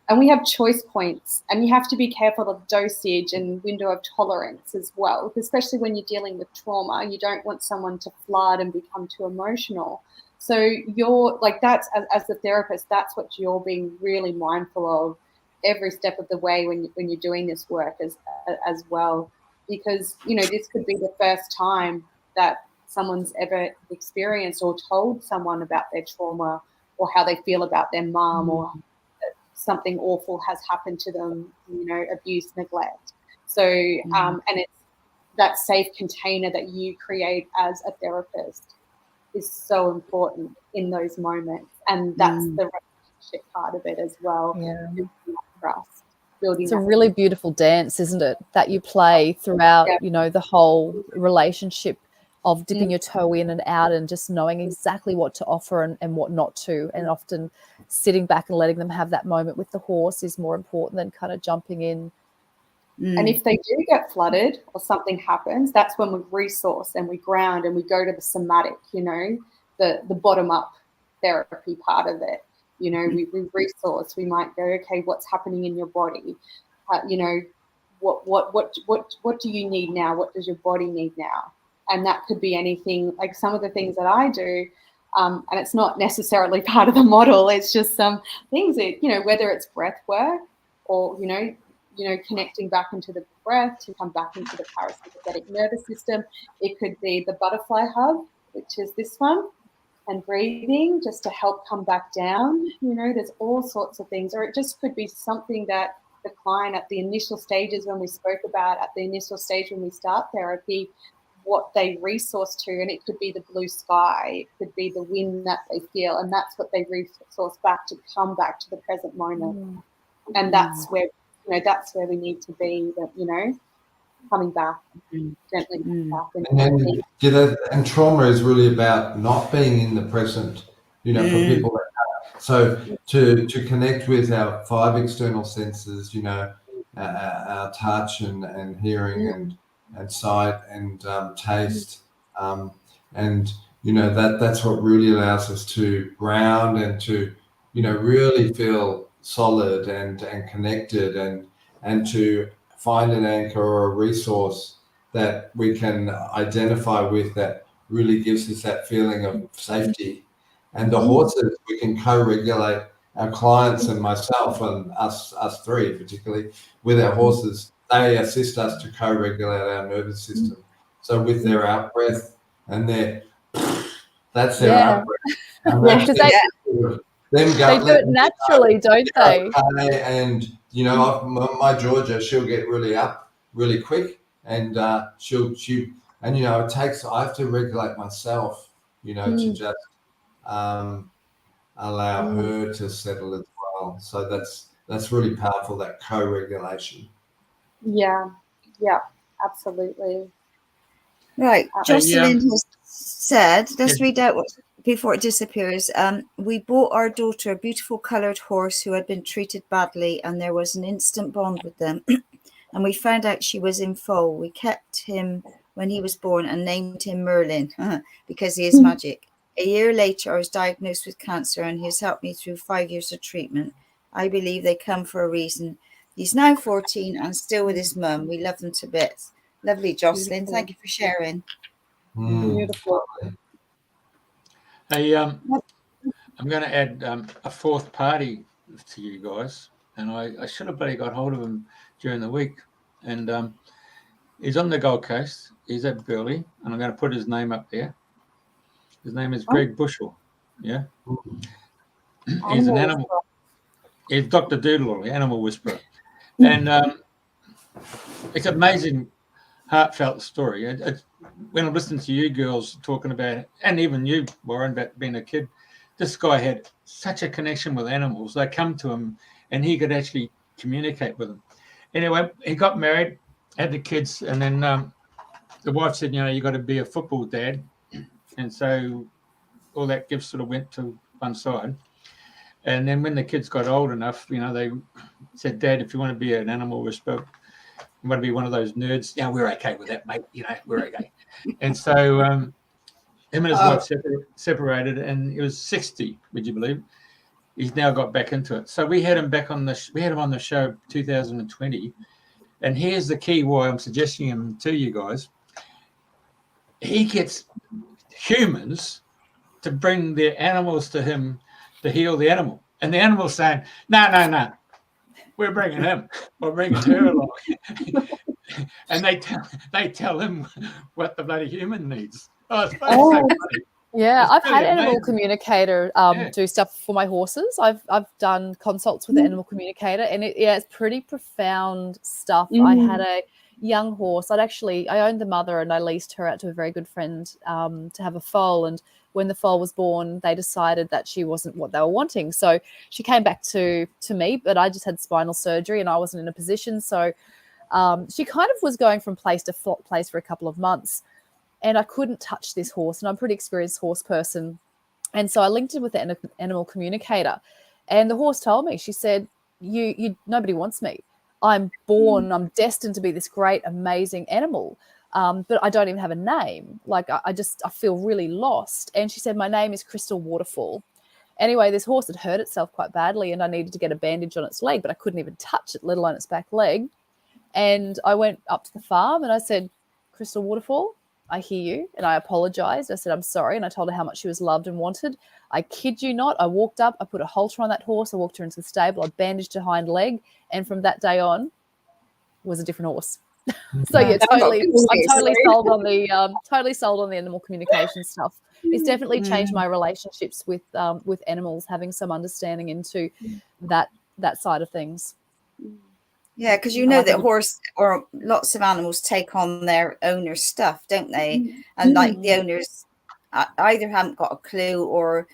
And we have choice points, and you have to be careful of dosage and window of tolerance as well, especially when you're dealing with trauma. You don't want someone to flood and become too emotional. So you're like, that's as the therapist, that's what you're being really mindful of every step of the way when you're doing this work as well, because this could be the first time that someone's ever experienced or told someone about their trauma or how they feel about their mom, or something awful has happened to them, abuse, neglect. So, and it's that safe container that you create as a therapist is so important in those moments. And that's the relationship part of it as well. Yeah. Trust, building. It's a really beautiful dance, isn't it? That you play throughout, the whole relationship of dipping your toe in and out, and just knowing exactly what to offer and what not to. And often sitting back and letting them have that moment with the horse is more important than kind of jumping in. And if they do get flooded or something happens, that's when we resource and we ground and we go to the somatic, the bottom-up therapy part of it. We resource. We might go, okay, what's happening in your body? What do you need now? What does your body need now? And that could be anything, like some of the things that I do, and it's not necessarily part of the model. It's just some things that, whether it's breath work or, connecting back into the breath to come back into the parasympathetic nervous system. It could be the butterfly hug, which is this one, and breathing just to help come back down. There's all sorts of things. Or it just could be something that the client at the initial stages when we spoke about, at the initial stage when we start therapy, what they resource to, and it could be the blue sky, it could be the wind that they feel, and that's what they resource back to come back to the present moment. And that's where we need to be, coming back, gently back. And trauma is really about not being in the present, for people that have. So to connect with our 5 external senses, our touch and hearing and sight and taste, and that's what really allows us to ground and to really feel solid and connected, and to find an anchor or a resource that we can identify with that really gives us that feeling of safety. And the horses, we can co-regulate, our clients and myself and us 3 particularly, with our horses. They assist us to co-regulate our nervous system. So with their out-breath and that's their out-breath. And them They do it naturally, don't they? Okay, and you know, my Georgia, she'll get really up really quick, and and you know, I have to regulate myself, you know, to just allow her to settle as well. So that's really powerful, that co-regulation. Yeah, absolutely. Right. Jocelyn Hey, has said, let's yes. read out what, before it disappears. We bought our daughter a beautiful coloured horse who had been treated badly, and there was an instant bond with them. And we found out she was in foal. We kept him when he was born and named him Merlin because he is magic. A year later, I was diagnosed with cancer, and he has helped me through 5 years of treatment. I believe they come for a reason. He's now 14 and still with his mum. We love them to bits. Lovely, Jocelyn. Thank you for sharing. Beautiful. Hey, I'm going to add a fourth party to you guys, and I should have bloody got hold of him during the week. And he's on the Gold Coast. He's at Burleigh, and I'm going to put his name up there. His name is Greg Bushell. Yeah, he's an animal. He's Dr. Doodle, the animal whisperer, and it's amazing, heartfelt story. When I'm listening to you girls talking about, and even you, Warren, about being a kid, this guy had such a connection with animals. They come to him, and he could actually communicate with them. Anyway, he got married, had the kids, and then the wife said, you know, you got to be a football dad. And so all that gift sort of went to one side. And then when the kids got old enough, you know, they said, Dad, if you want to be an animal whisperer, you want to be one of those nerds, yeah, we're okay with that, mate. You know, we're okay. And so him and his wife separated, and he was 60, would you believe? He's now got back into it. So we had him back on we had him on the show 2020. And here's the key why I'm suggesting him to you guys. He gets humans to bring their animals to him to heal the animal. And the animal's saying, no, we're bringing him. We're bringing her along. And they tell him what the bloody human needs. Oh, it's so funny. Yeah, It's I've really had animal amazing. communicator do stuff for my horses. I've done consults with the animal communicator, and it's pretty profound stuff. I had a young horse. I owned the mother, and I leased her out to a very good friend to have a foal. And when the foal was born, they decided that she wasn't what they were wanting. So she came back to me, but I just had spinal surgery, and I wasn't in a position. So she kind of was going from place to place for a couple of months. And I couldn't touch this horse, and I'm a pretty experienced horse person. And so I linked it with the animal communicator, and the horse told me, she said, you nobody wants me. I'm destined to be this great, amazing animal. But I don't even have a name. Like I feel really lost. And she said, my name is Crystal Waterfall. Anyway, this horse had hurt itself quite badly, and I needed to get a bandage on its leg, but I couldn't even touch it, let alone its back leg. And I went up to the farm and I said, Crystal Waterfall, I hear you. And I apologized. I said, I'm sorry. And I told her how much she was loved and wanted. I kid you not. I walked up, I put a halter on that horse. I walked her into the stable. I bandaged her hind leg. And from that day on, was a different horse. So yeah, I'm totally sold on the animal communication stuff. It's definitely changed my relationships with animals, having some understanding into that side of things. Yeah, because you know that horse or lots of animals take on their owner's stuff, don't they? And like the owners either haven't got a clue or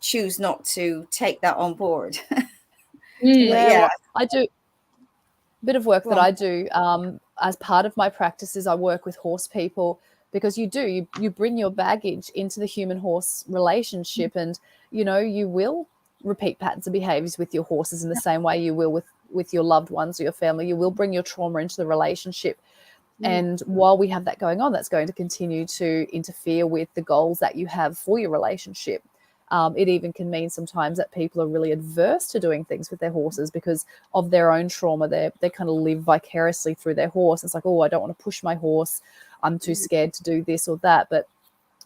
choose not to take that on board. Well, I do a bit of work that I do as part of my practices. I work with horse people because you bring your baggage into the human horse relationship, and you will repeat patterns of behaviors with your horses in the same way you will with your loved ones or your family. You will bring your trauma into the relationship. And while we have that going on, that's going to continue to interfere with the goals that you have for your relationship. It even can mean sometimes that people are really adverse to doing things with their horses because of their own trauma. They kind of live vicariously through their horse. It's like, oh, I don't want to push my horse. I'm too scared to do this or that. But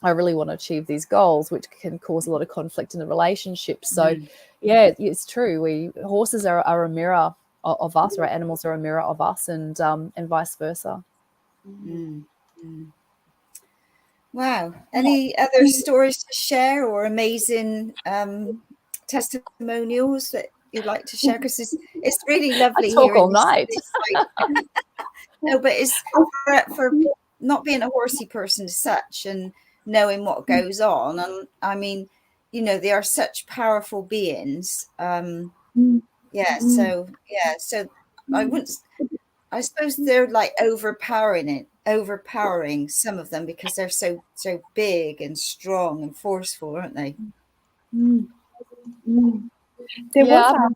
I really want to achieve these goals, which can cause a lot of conflict in the relationship. So, yeah, it's true. Horses are a mirror of us, or our animals are a mirror of us, and vice versa. Wow. Any other stories to share or amazing testimonials that you'd like to share? Because it's really lovely. I talk here all night. No, but it's for not being a horsey person as such and knowing what goes on. And I mean, you know, they are such powerful beings. So I suppose they're like overpowering some of them because they're so big and strong and forceful, aren't they? There was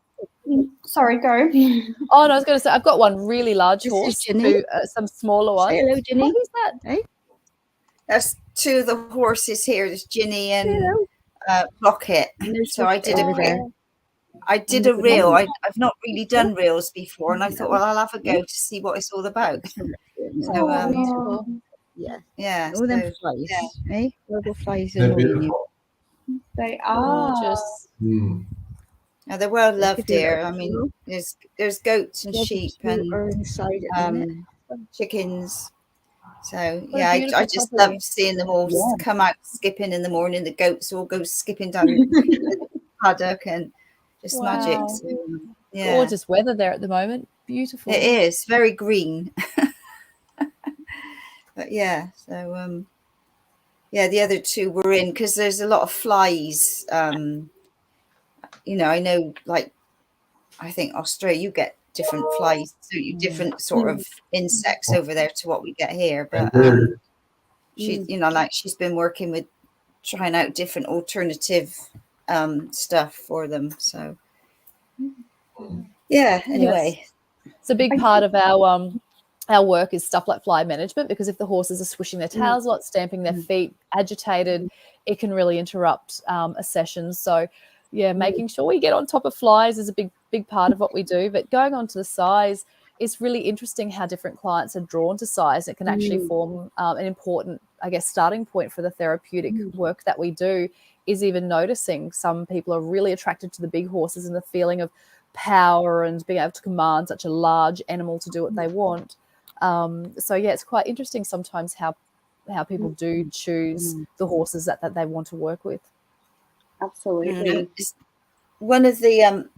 sorry, go. Oh, no, I was going to say, I've got one really large This is horse Ginny. to some smaller ones. Say hello, Ginny. Oh, who's that? Hey? That's two of the horses here. There's Ginny and Rocket. So I did a reel. I've not really done reels before, and I thought, well, I'll have a go to see what it's all about. So, Beautiful. yeah. All them flies, eh? Little flies They're annoying you. beautiful. They are. Gorgeous. Now, they're well loved could do here. that I as mean, well. there's goats and sheep and inside it, chickens. So What a yeah, I beautiful just couple. love seeing them all come out skipping in the morning. The goats all go skipping down the paddock and just magic. Wow. So, yeah, Gorgeous weather there at the moment. Beautiful. it is very green. But yeah, so the other two were in because there's a lot of flies. You know, I know, like, I think Australia, you get different flies, so you different sort of insects over there to what we get here. But she's, you know, like she's been working with trying out different alternative stuff for them. So yeah. Anyway, Yes. It's a big part of our work is stuff like fly management, because if the horses are swishing their tails a lot, stamping their feet, agitated, it can really interrupt a session. So yeah, making sure we get on top of flies is a big part of what we do. But going on to the size, it's really interesting how different clients are drawn to size. It can actually form an important, I guess, starting point for the therapeutic work that we do. Is even noticing some people are really attracted to the big horses and the feeling of power and being able to command such a large animal to do what they want. So yeah, it's quite interesting sometimes how people do choose the horses that they want to work with. Absolutely. One of the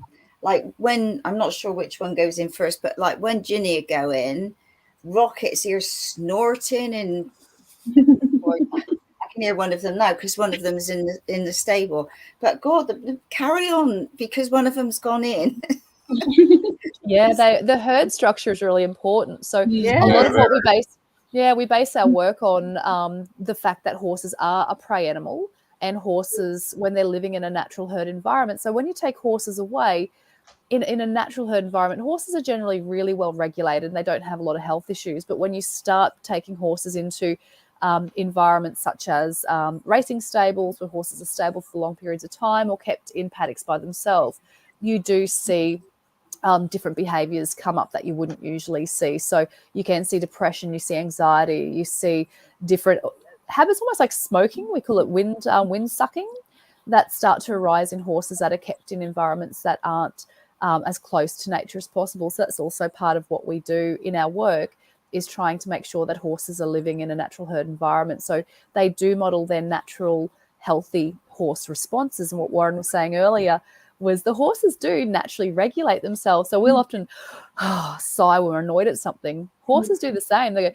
like when, I'm not sure which one goes in first, but like when Ginny go in, Rocket's here snorting and I can hear one of them now because one of them is in the stable. But God, carry on because one of them's gone in. Yeah, the herd structure is really important. So Yeah. a lot of what we base our work on the fact that horses are a prey animal, and horses, when they're living in a natural herd environment. So when you take horses away in a natural herd environment, horses are generally really well regulated and they don't have a lot of health issues. But when you start taking horses into environments such as racing stables, where horses are stable for long periods of time or kept in paddocks by themselves, you do see different behaviors come up that you wouldn't usually see. So you can see depression, you see anxiety, you see different habits, almost like smoking. We call it wind sucking, that start to arise in horses that are kept in environments that aren't as close to nature as possible. So that's also part of what we do in our work, is trying to make sure that horses are living in a natural herd environment. So they do model their natural, healthy horse responses. And what Warren was saying earlier was the horses do naturally regulate themselves. So we'll often sigh when we're annoyed at something. Horses do the same. They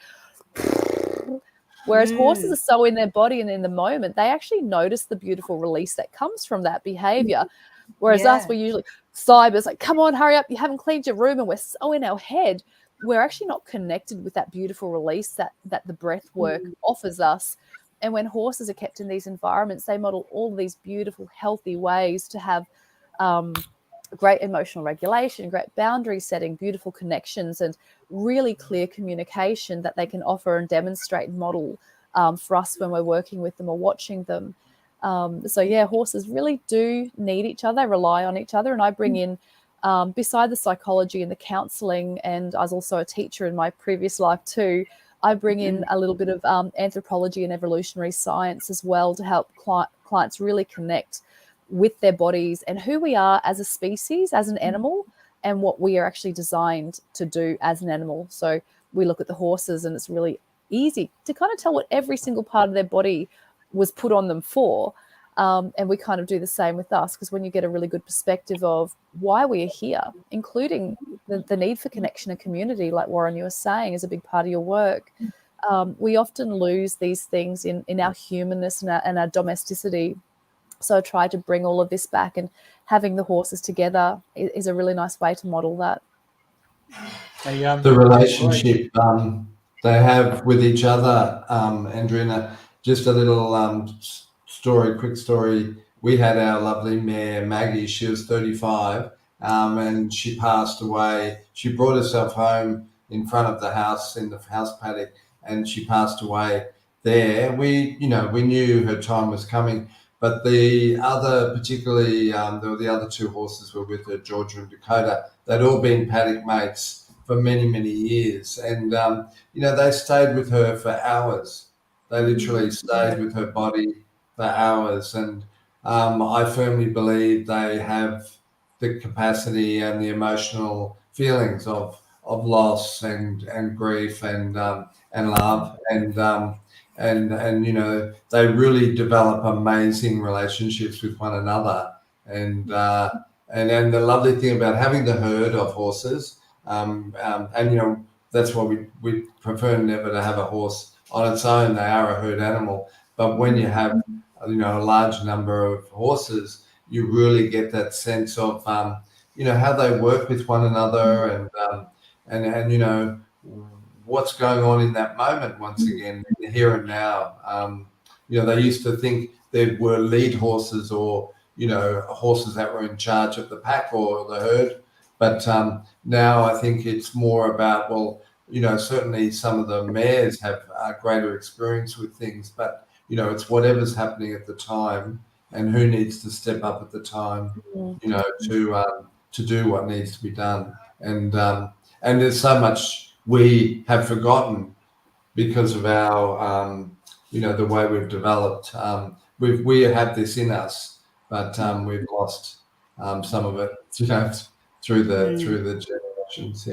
go, whereas horses are so in their body and in the moment, they actually notice the beautiful release that comes from that behavior. Whereas us, we usually sigh, but it's like, come on, hurry up, you haven't cleaned your room, and we're so in our head. We're actually not connected with that beautiful release that the breath work offers us. And when horses are kept in these environments, they model all of these beautiful, healthy ways to have great emotional regulation, great boundary setting, beautiful connections, and really clear communication that they can offer and demonstrate and model for us when we're working with them or watching them. So yeah, horses really do need each other, rely on each other. And I bring in, beside the psychology and the counselling, and I was also a teacher in my previous life too, I bring in a little bit of anthropology and evolutionary science as well to help clients really connect with their bodies and who we are as a species, as an animal, and what we are actually designed to do as an animal. So we look at the horses, and it's really easy to kind of tell what every single part of their body was put on them for. And we kind of do the same with us, because when you get a really good perspective of why we are here, including the need for connection and community, like Warren, you were saying, is a big part of your work. We often lose these things in our humanness and our domesticity. So I try to bring all of this back, and having the horses together is a really nice way to model that. The relationship they have with each other, Andrena. Just a little quick story. We had our lovely mare Maggie. She was 35, and she passed away. She brought herself home in front of the house, in the house paddock, and she passed away there. We knew her time was coming. But the other, particularly, the other two horses were with her, Georgia and Dakota. They'd all been paddock mates for many, many years. And, they stayed with her for hours. They literally stayed with her body for hours. And I firmly believe they have the capacity and the emotional feelings of loss and grief and love and they really develop amazing relationships with one another. And the lovely thing about having the herd of horses, that's why we prefer never to have a horse on its own. They are a herd animal. But when you have a large number of horses, you really get that sense of how they work with one another and what's going on in that moment. Once again, here and now. They used to think there were lead horses or horses that were in charge of the pack or the herd, but now I think it's more about, certainly some of the mares have greater experience with things, but it's whatever's happening at the time and who needs to step up at the time, to do what needs to be done. And there's so much we have forgotten because of our, the way we've developed. We have this in us, but we've lost some of it, through the generations.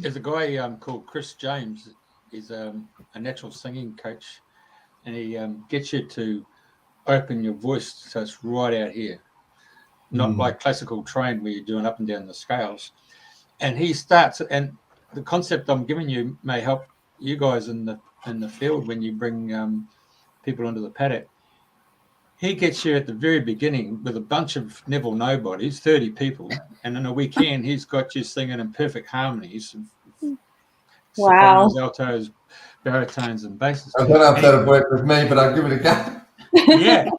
There's a guy called Chris James. He's a natural singing coach, and he gets you to open your voice so it's right out here, not like classical train where you're doing up and down the scales. And he starts, and the concept I'm giving you may help you guys in the field when you bring people into the paddock. He gets you at the very beginning with a bunch of Neville nobodies, 30 people, and in a weekend he's got you singing in perfect harmonies. Wow. Sopranos, altos, baritones, and basses. I don't know if that'll work with me, but I'll give it a go. Yeah.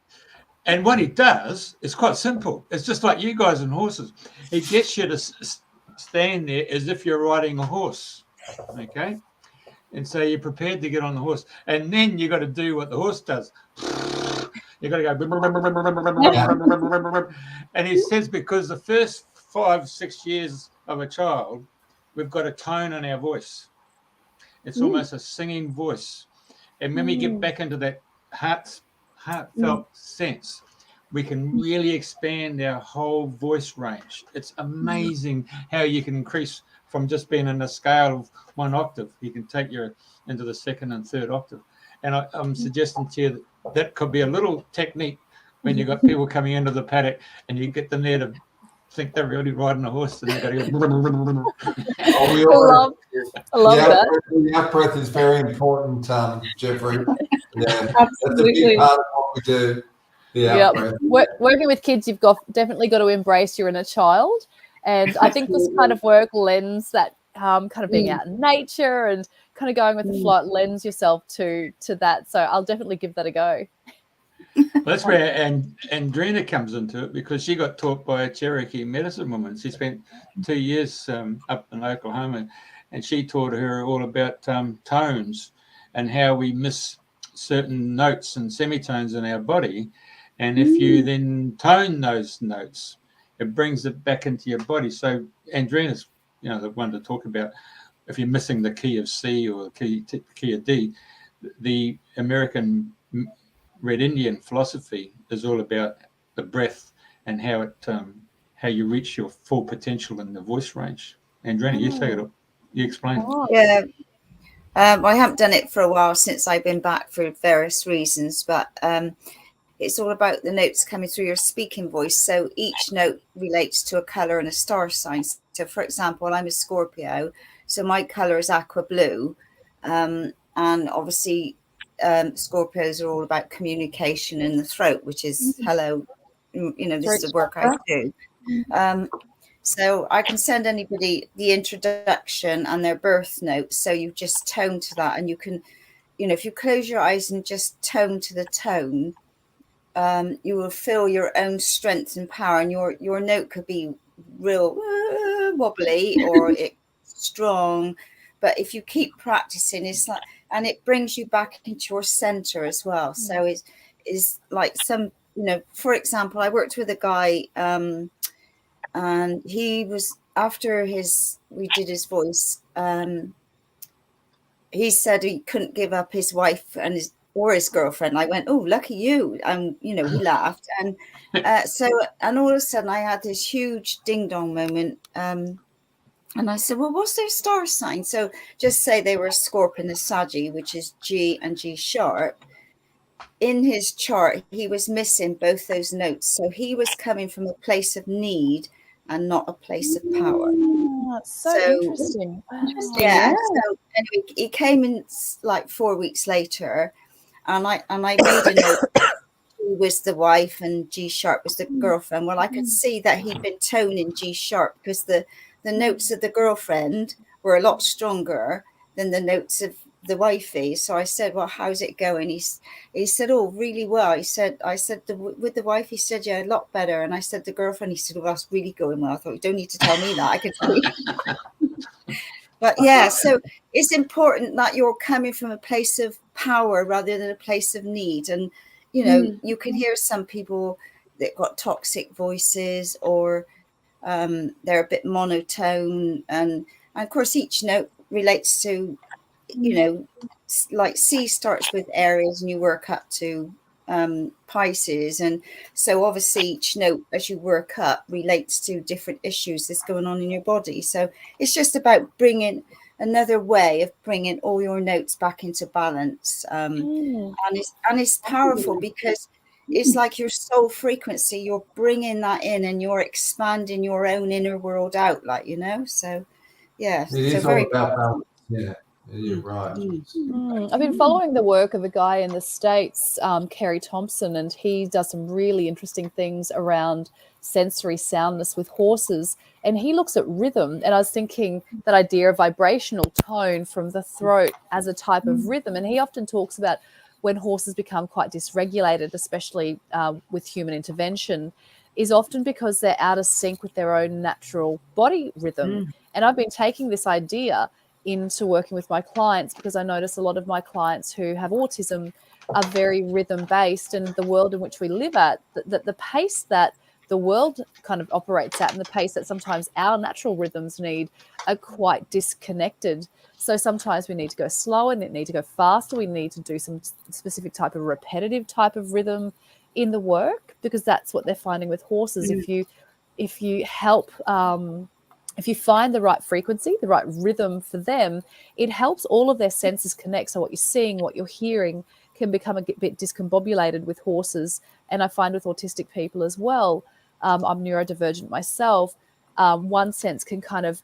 And what he does is quite simple. It's just like you guys and horses. He gets you to stand there as if you're riding a horse, okay? And so you're prepared to get on the horse. And then you got to do what the horse does. You got to go. And he says because the first 5-6 years of a child, we've got a tone in our voice. It's almost a singing voice. And when we get back into that heartfelt sense, we can really expand our whole voice range. It's amazing how you can increase from just being in a scale of 1 octave. You can take you into the 2nd and 3rd octave. And I'm suggesting to you that could be a little technique when you've got people coming into the paddock and you get them there to think they're really riding a horse and they've got to go. I love that. The out breath is very important, Jeffrey. Yeah, Absolutely. that's a big part of what we do. The out breath. Working with kids, you've definitely got to embrace your inner child. And I think this kind of work lends that kind of being out in nature and kind of going with the flow, lends yourself to that. So I'll definitely give that a go. Well, that's where Andrena comes into it, because she got taught by a Cherokee medicine woman. She spent 2 years up in Oklahoma, and she taught her all about tones and how we miss certain notes and semitones in our body. And if you then tone those notes, it brings it back into your body. So Andrena's, the one to talk about if you're missing the key of C or the key of D. The American Red Indian philosophy is all about the breath and how you reach your full potential in the voice range. Andrena, you take it up. You explain. Yeah. I haven't done it for a while since I've been back for various reasons, but it's all about the notes coming through your speaking voice. So each note relates to a color and a star sign. So for example, I'm a Scorpio, so my color is aqua blue. And obviously Scorpios are all about communication in the throat, which is hello, this is the work I do. So I can send anybody the introduction and their birth note. So you just tone to that, and you can, if you close your eyes and just tone to the tone, you will feel your own strength and power, and your note could be real wobbly or it strong. But if you keep practicing, it's like, and it brings you back into your center as well. So it's like some, for example, I worked with a guy, and he was, after we did his voice, he said he couldn't give up his wife and his girlfriend. I went, oh, lucky you. We laughed. And and all of a sudden I had this huge ding dong moment. And I said, well, what's their star sign? So just say they were a Scorpion, a Saggy, which is G and G sharp. In his chart, he was missing both those notes. So he was coming from a place of need and not a place of power. That's so interesting. Yeah. So anyway, he came in like 4 weeks later, and I made a note. G was the wife and G sharp was the girlfriend. Well, I could see that he'd been toning G sharp because the notes of the girlfriend were a lot stronger than the notes of the wifey. So I said, well, how's it going? He said, oh, really well. I said, with the wife, he said, yeah, a lot better. And I said, the girlfriend, he said, well, that's really going well. I thought, you don't need to tell me that. I can tell you. But yeah, so it's important that you're coming from a place of power rather than a place of need. And, you can hear some people that got toxic voices, or they're a bit monotone. And of course, each note relates to, like C starts with Aries and you work up to Pisces. And so obviously each note as you work up relates to different issues that's going on in your body. So it's just about bringing another way of bringing all your notes back into balance. And it's powerful because it's like your soul frequency. You're bringing that in and you're expanding your own inner world out, so yeah. It is very all about balance. Yeah. You're right. I've been following the work of a guy in the States, Kerry Thompson, and he does some really interesting things around sensory soundness with horses. And he looks at rhythm. And I was thinking that idea of vibrational tone from the throat as a type of rhythm. And he often talks about when horses become quite dysregulated, especially with human intervention, is often because they're out of sync with their own natural body rhythm. And I've been taking this idea into working with my clients because I notice a lot of my clients who have autism are very rhythm based, and the world in which we live at, the pace that the world kind of operates at and the pace that sometimes our natural rhythms need are quite disconnected. So sometimes we need to go slower and need to go faster. We need to do some specific type of repetitive type of rhythm in the work, because that's what they're finding with horses. If you help if you find the right frequency, the right rhythm for them, it helps all of their senses connect. So what you're seeing, what you're hearing can become a bit discombobulated with horses. And I find with autistic people as well, I'm neurodivergent myself, one sense can kind of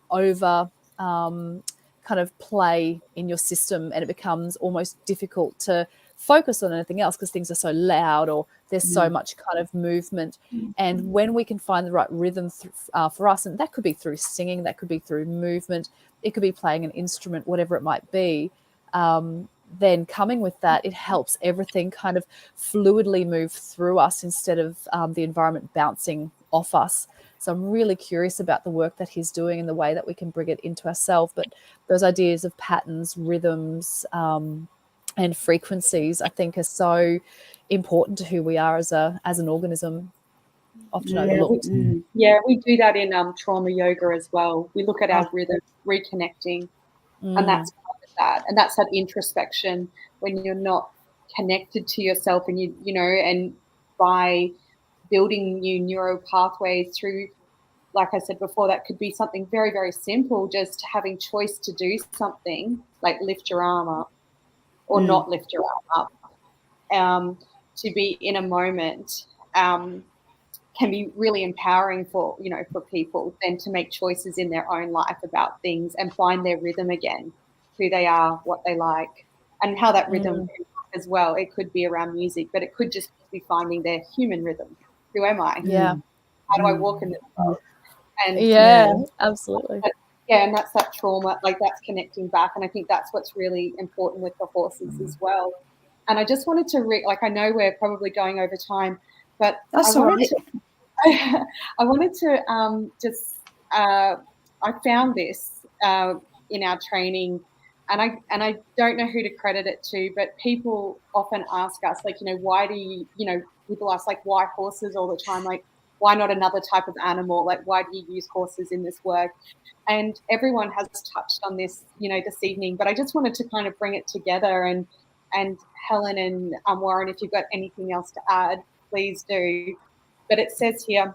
play in your system, and it becomes almost difficult to focus on anything else because things are so loud or there's so much kind of movement. And when we can find the right rhythm for us, and that could be through singing, that could be through movement, it could be playing an instrument, whatever it might be, then coming with that, it helps everything kind of fluidly move through us instead of the environment bouncing off us. So I'm really curious about the work that he's doing and the way that we can bring it into ourselves. But those ideas of patterns, rhythms, and frequencies, I think, are so important to who we are as an organism. Often overlooked. Yeah, we do that in trauma yoga as well. We look at our rhythm, reconnecting, and that's part of that. And that's that introspection when you're not connected to yourself, and and by building new neural pathways through, like I said before, that could be something very, very simple, just having choice to do something like lift your arm up or not lift your arm up. to be in a moment can be really empowering for, you know, for people then to make choices in their own life about things and find their rhythm again, who they are, what they like, and how that rhythm as well. It could be around music, but it could just be finding their human rhythm. Who am I? Yeah. How do I walk in this world? And Yeah, absolutely. yeah, and that's that trauma, like that's connecting back. And I think that's what's really important with the horses as well. And I just wanted to, I know we're probably going over time, but That's all right. I wanted to I found this in our training, and I don't know who to credit it to, but people often ask us, like, you know, why do you, you know, people ask, like, why horses all the time? Like, why not another type of animal? Like, why do you use horses in this work? And everyone has touched on this, you know, this evening, but I just wanted to kind of bring it together. And Helen and Warren, if you've got anything else to add, please do. But it says here,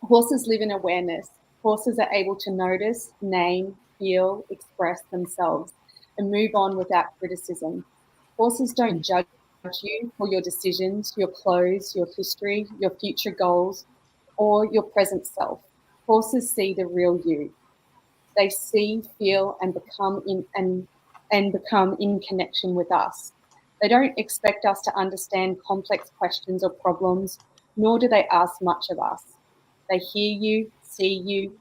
horses live in awareness. Horses are able to notice, name, feel, express themselves, and move on without criticism. Horses don't judge you for your decisions, your clothes, your history, your future goals, or your present self. Horses see the real you. They see, feel, and become in connection with us. They don't expect us to understand complex questions or problems, nor do they ask much of us. They hear you, see you,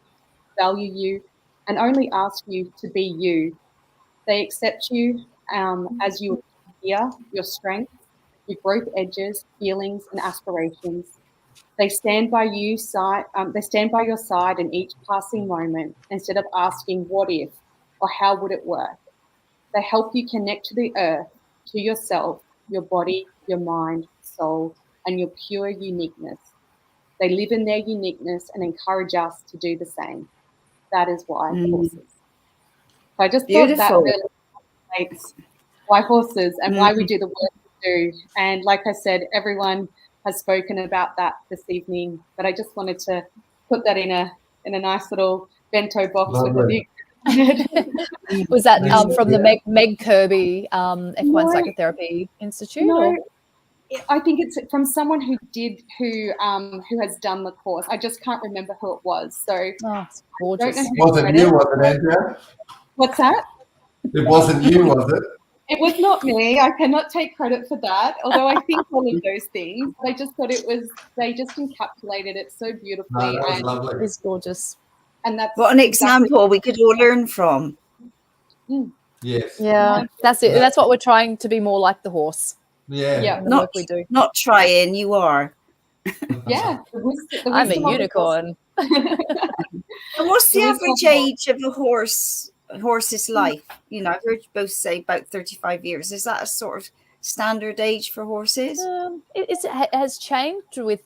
value you, and only ask you to be you. They accept you as you appear, your strengths, your growth edges, feelings, and aspirations. They stand by you they stand by your side in each passing moment instead of asking what if or how would it work. They help you connect to the earth, to yourself, your body, your mind, soul, and your pure uniqueness. They live in their uniqueness and encourage us to do the same. That is why horses. So I just thought that really relates why horses and why we do the work we do. And like I said, everyone has spoken about that this evening, but I just wanted to put that in a nice little bento box. Lovely. With a Was that from the Meg Kirby Equine Psychotherapy Institute? No, or? I think it's from someone who has done the course. I just can't remember who it was. So It's gorgeous. Wasn't you, was it, Andrea? What's that? It wasn't you, was it? It was not me. I cannot take credit for that, although I think all of those things. I just thought they just encapsulated it so beautifully. No, that was lovely. It's gorgeous. And that's what an example we could all learn from. Yes. Yeah, that's it. That's what we're trying to be more like the horse. Yeah. The work we do. Not trying, you are. Yeah. I'm a unicorn. And what's the average age of a horse's life? You know, I've heard you both say about 35 years. Is that a sort of standard age for horses? It has changed with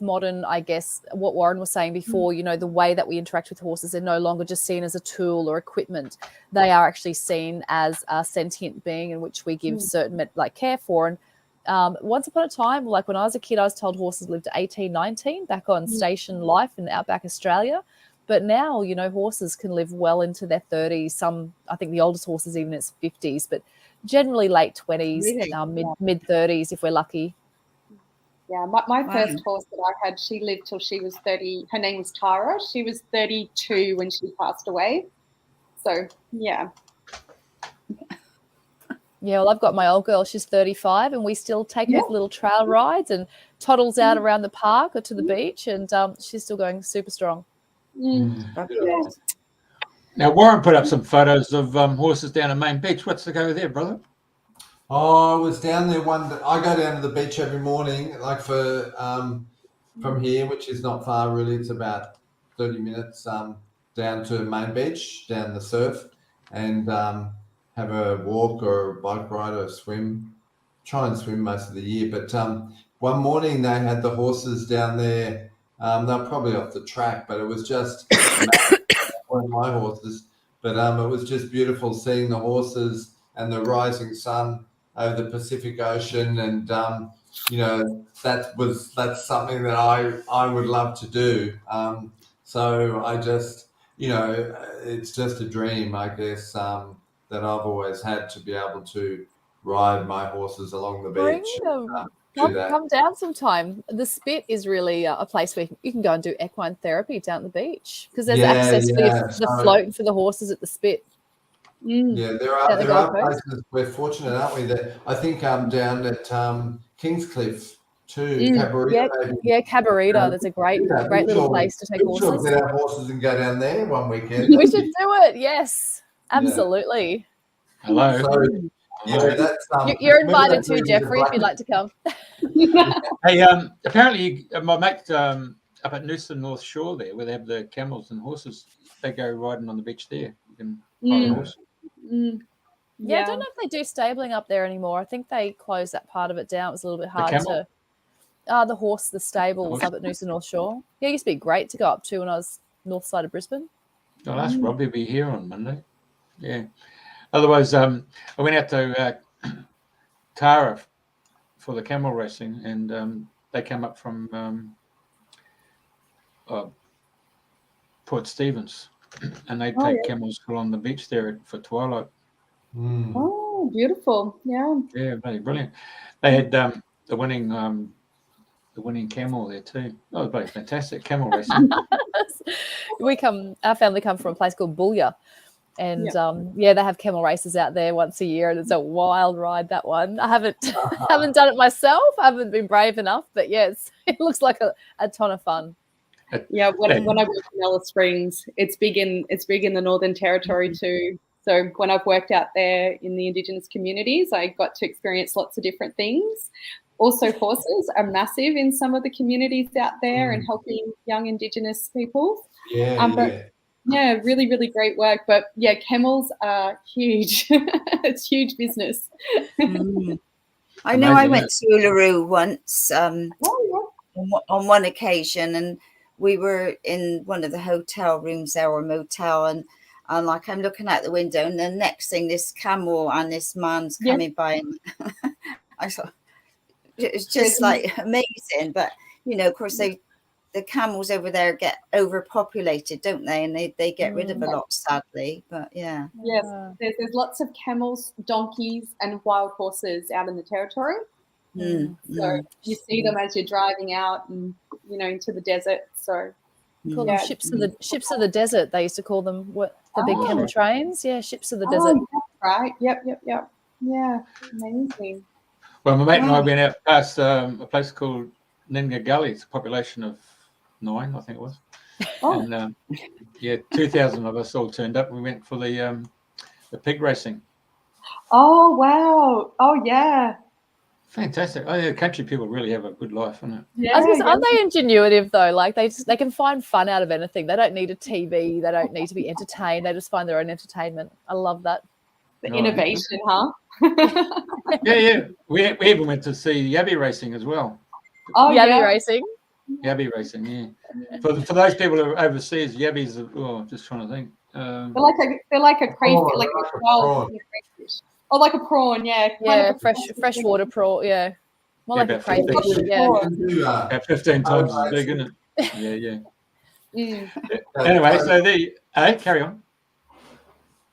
modern, I guess, what Warren was saying before, you know, the way that we interact with horses. They're no longer just seen as a tool or equipment. They are actually seen as a sentient being in which we give certain care for. And once upon a time, like when I was a kid, I was told horses lived to 18, 19 back on station life in outback Australia. But now, you know, horses can live well into their 30s. Some, I think the oldest horse is even in its 50s, but generally late 20s, really? mid 30s if we're lucky. Yeah, my first horse that I had, she lived till she was 30. Her name was Tara. She was 32 when she passed away. So, yeah. Yeah, well, I've got my old girl. She's 35, and we still take her for little trail rides and toddles out around the park or to the beach, and she's still going super strong. Now, Warren put up some photos of horses down at Main Beach. What's the go there, brother? Oh, I was down there I go down to the beach every morning, like for from here, which is not far really. It's about 30 minutes down to Main Beach, down the surf, and have a walk or a bike ride or a swim. Try and swim most of the year, but one morning they had the horses down there. They're probably off the track, but it was just one of my horses. But it was just beautiful seeing the horses and the rising sun over the Pacific Ocean, and you know, that's something that I would love to do. So I just, you know, it's just a dream, I guess, that I've always had to be able to ride my horses along the Bring beach. them. Do that. Come down sometime. The Spit is really a place where you can go and do equine therapy down at the beach because there's access for the float for the horses at the Spit. Yeah, there are places. We're fortunate, aren't we? That I think down at Kingscliff too, Cabarita. Yeah, Cabarita. There's a great little place to take horses. We'll get our horses and go down there one weekend. We should do it. Yes, absolutely. Hello. So, that's, you're invited too, Jeffrey, if you'd like to come. Hey, apparently my mate up at Noosa North Shore there, where they have the camels and horses, they go riding on the beach there. You can ride a horse. Yeah, I don't know if they do stabling up there anymore. I think they closed that part of it down. It was a little bit hard to. The stables up at Noosa North Shore. Yeah, it used to be great to go up to when I was north side of Brisbane. I'll ask Robbie to be here on Monday. Yeah. Otherwise, I went out to Tara for the camel racing, and they came up from Port Stephens, and they take camels along the beach there for twilight. Oh, beautiful! Yeah. Yeah, bloody brilliant. They had the winning camel there too. Oh, bloody fantastic camel racing. Our family come from a place called Boulia. And they have camel races out there once a year, and it's a wild ride, that one. I haven't done it myself. I haven't been brave enough, but it looks like a ton of fun. Yeah, when I work in Alice Springs, it's big in the Northern Territory too. So when I've worked out there in the Indigenous communities, I got to experience lots of different things. Also, horses are massive in some of the communities out there and helping young Indigenous people. Yeah, really, really great work. But yeah, camels are huge. It's huge business. I know I went to Uluru once on one occasion, and we were in one of the hotel rooms there, or motel, and I'm looking out the window, and the next thing, this camel and this man's coming by, and I thought it was just amazing. But of course the camels over there get overpopulated, don't they? And they get rid of a lot, sadly. But yes, there's lots of camels, donkeys, and wild horses out in the territory. So you see them as you're driving out and into the desert. So call them ships of the desert. They used to call them the big camel trains. Yeah, ships of the desert. Right. Yep. Yeah, amazing. Well, my mate and I went out past a place called Ninga Gully. It's a population of 9, I think it was. And 2,000 of us all turned up. We went for the pig racing. Oh wow! Oh yeah. Fantastic. Oh, yeah, country people really have a good life, isn't it? Yeah. Aren't they ingenuitive though? Like they can find fun out of anything. They don't need a TV. They don't need to be entertained. They just find their own entertainment. I love that. The innovation, huh? Yeah. We even went to see Yabby racing as well. Oh, Yabby racing. Yabby racing, yeah. For those people who are overseas, Yabbies. Just trying to think. They're like a crayfish, crayfish. Oh, like a prawn, yeah. Yeah, freshwater prawn, yeah. More like a crayfish, About 15 times as big, isn't it? Yeah. Anyway, so carry on.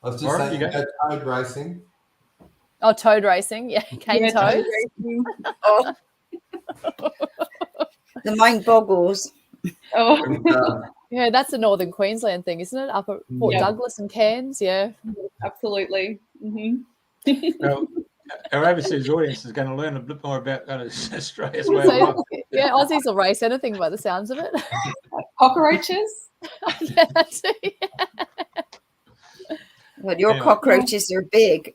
I was just saying toad racing. Oh, toad racing, yeah. Cane toads. The mind boggles. Yeah, that's a northern Queensland thing, isn't it? Up at Port Douglas and Cairns, Absolutely. Well, our overseas audience is going to learn a bit more about Australia's way of life. Yeah, Aussies will race anything by the sounds of it. Cockroaches? Yeah, that's it. Well, your cockroaches are big.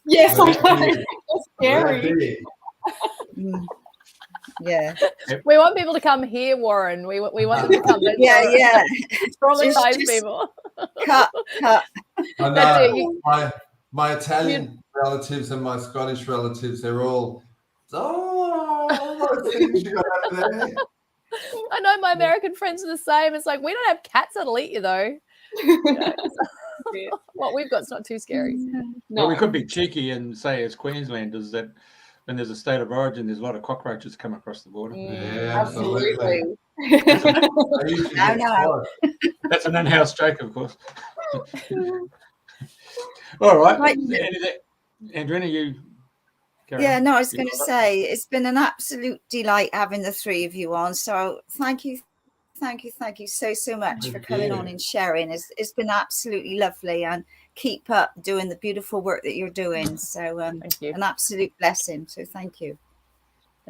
Yes, that's scary. Yeah. We want people to come here, Warren. We want them to come. Yeah. Traumatize people. Cut. I know. My Italian relatives and my Scottish relatives, they're all, things you got over there. I know my American friends are the same. It's like, we don't have cats that'll eat you, though. What we've got's not too scary. No. Well, we could be cheeky and say, as Queenslanders, that when there's a state of origin, there's a lot of cockroaches come across the border. Yeah, absolutely. No. That's an in-house joke, of course. All right. Andrena, you Carry Yeah, on. no, I was going to say it's been an absolute delight having the three of you on. So thank you so much for Thank coming you. on and sharing. It's been absolutely lovely, and keep up doing the beautiful work that you're doing. So Thank you. an absolute blessing. So thank you.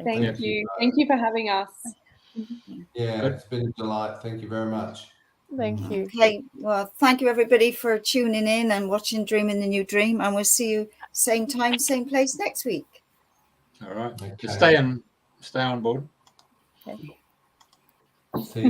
Thank you. Thank you for having us. Yeah, it's been a delight. Thank you very much. Thank you. Okay, well, thank you everybody for tuning in and watching Dreaming the New Dream, and we'll see you same time, same place next week. All right. Okay. Just stay on board. See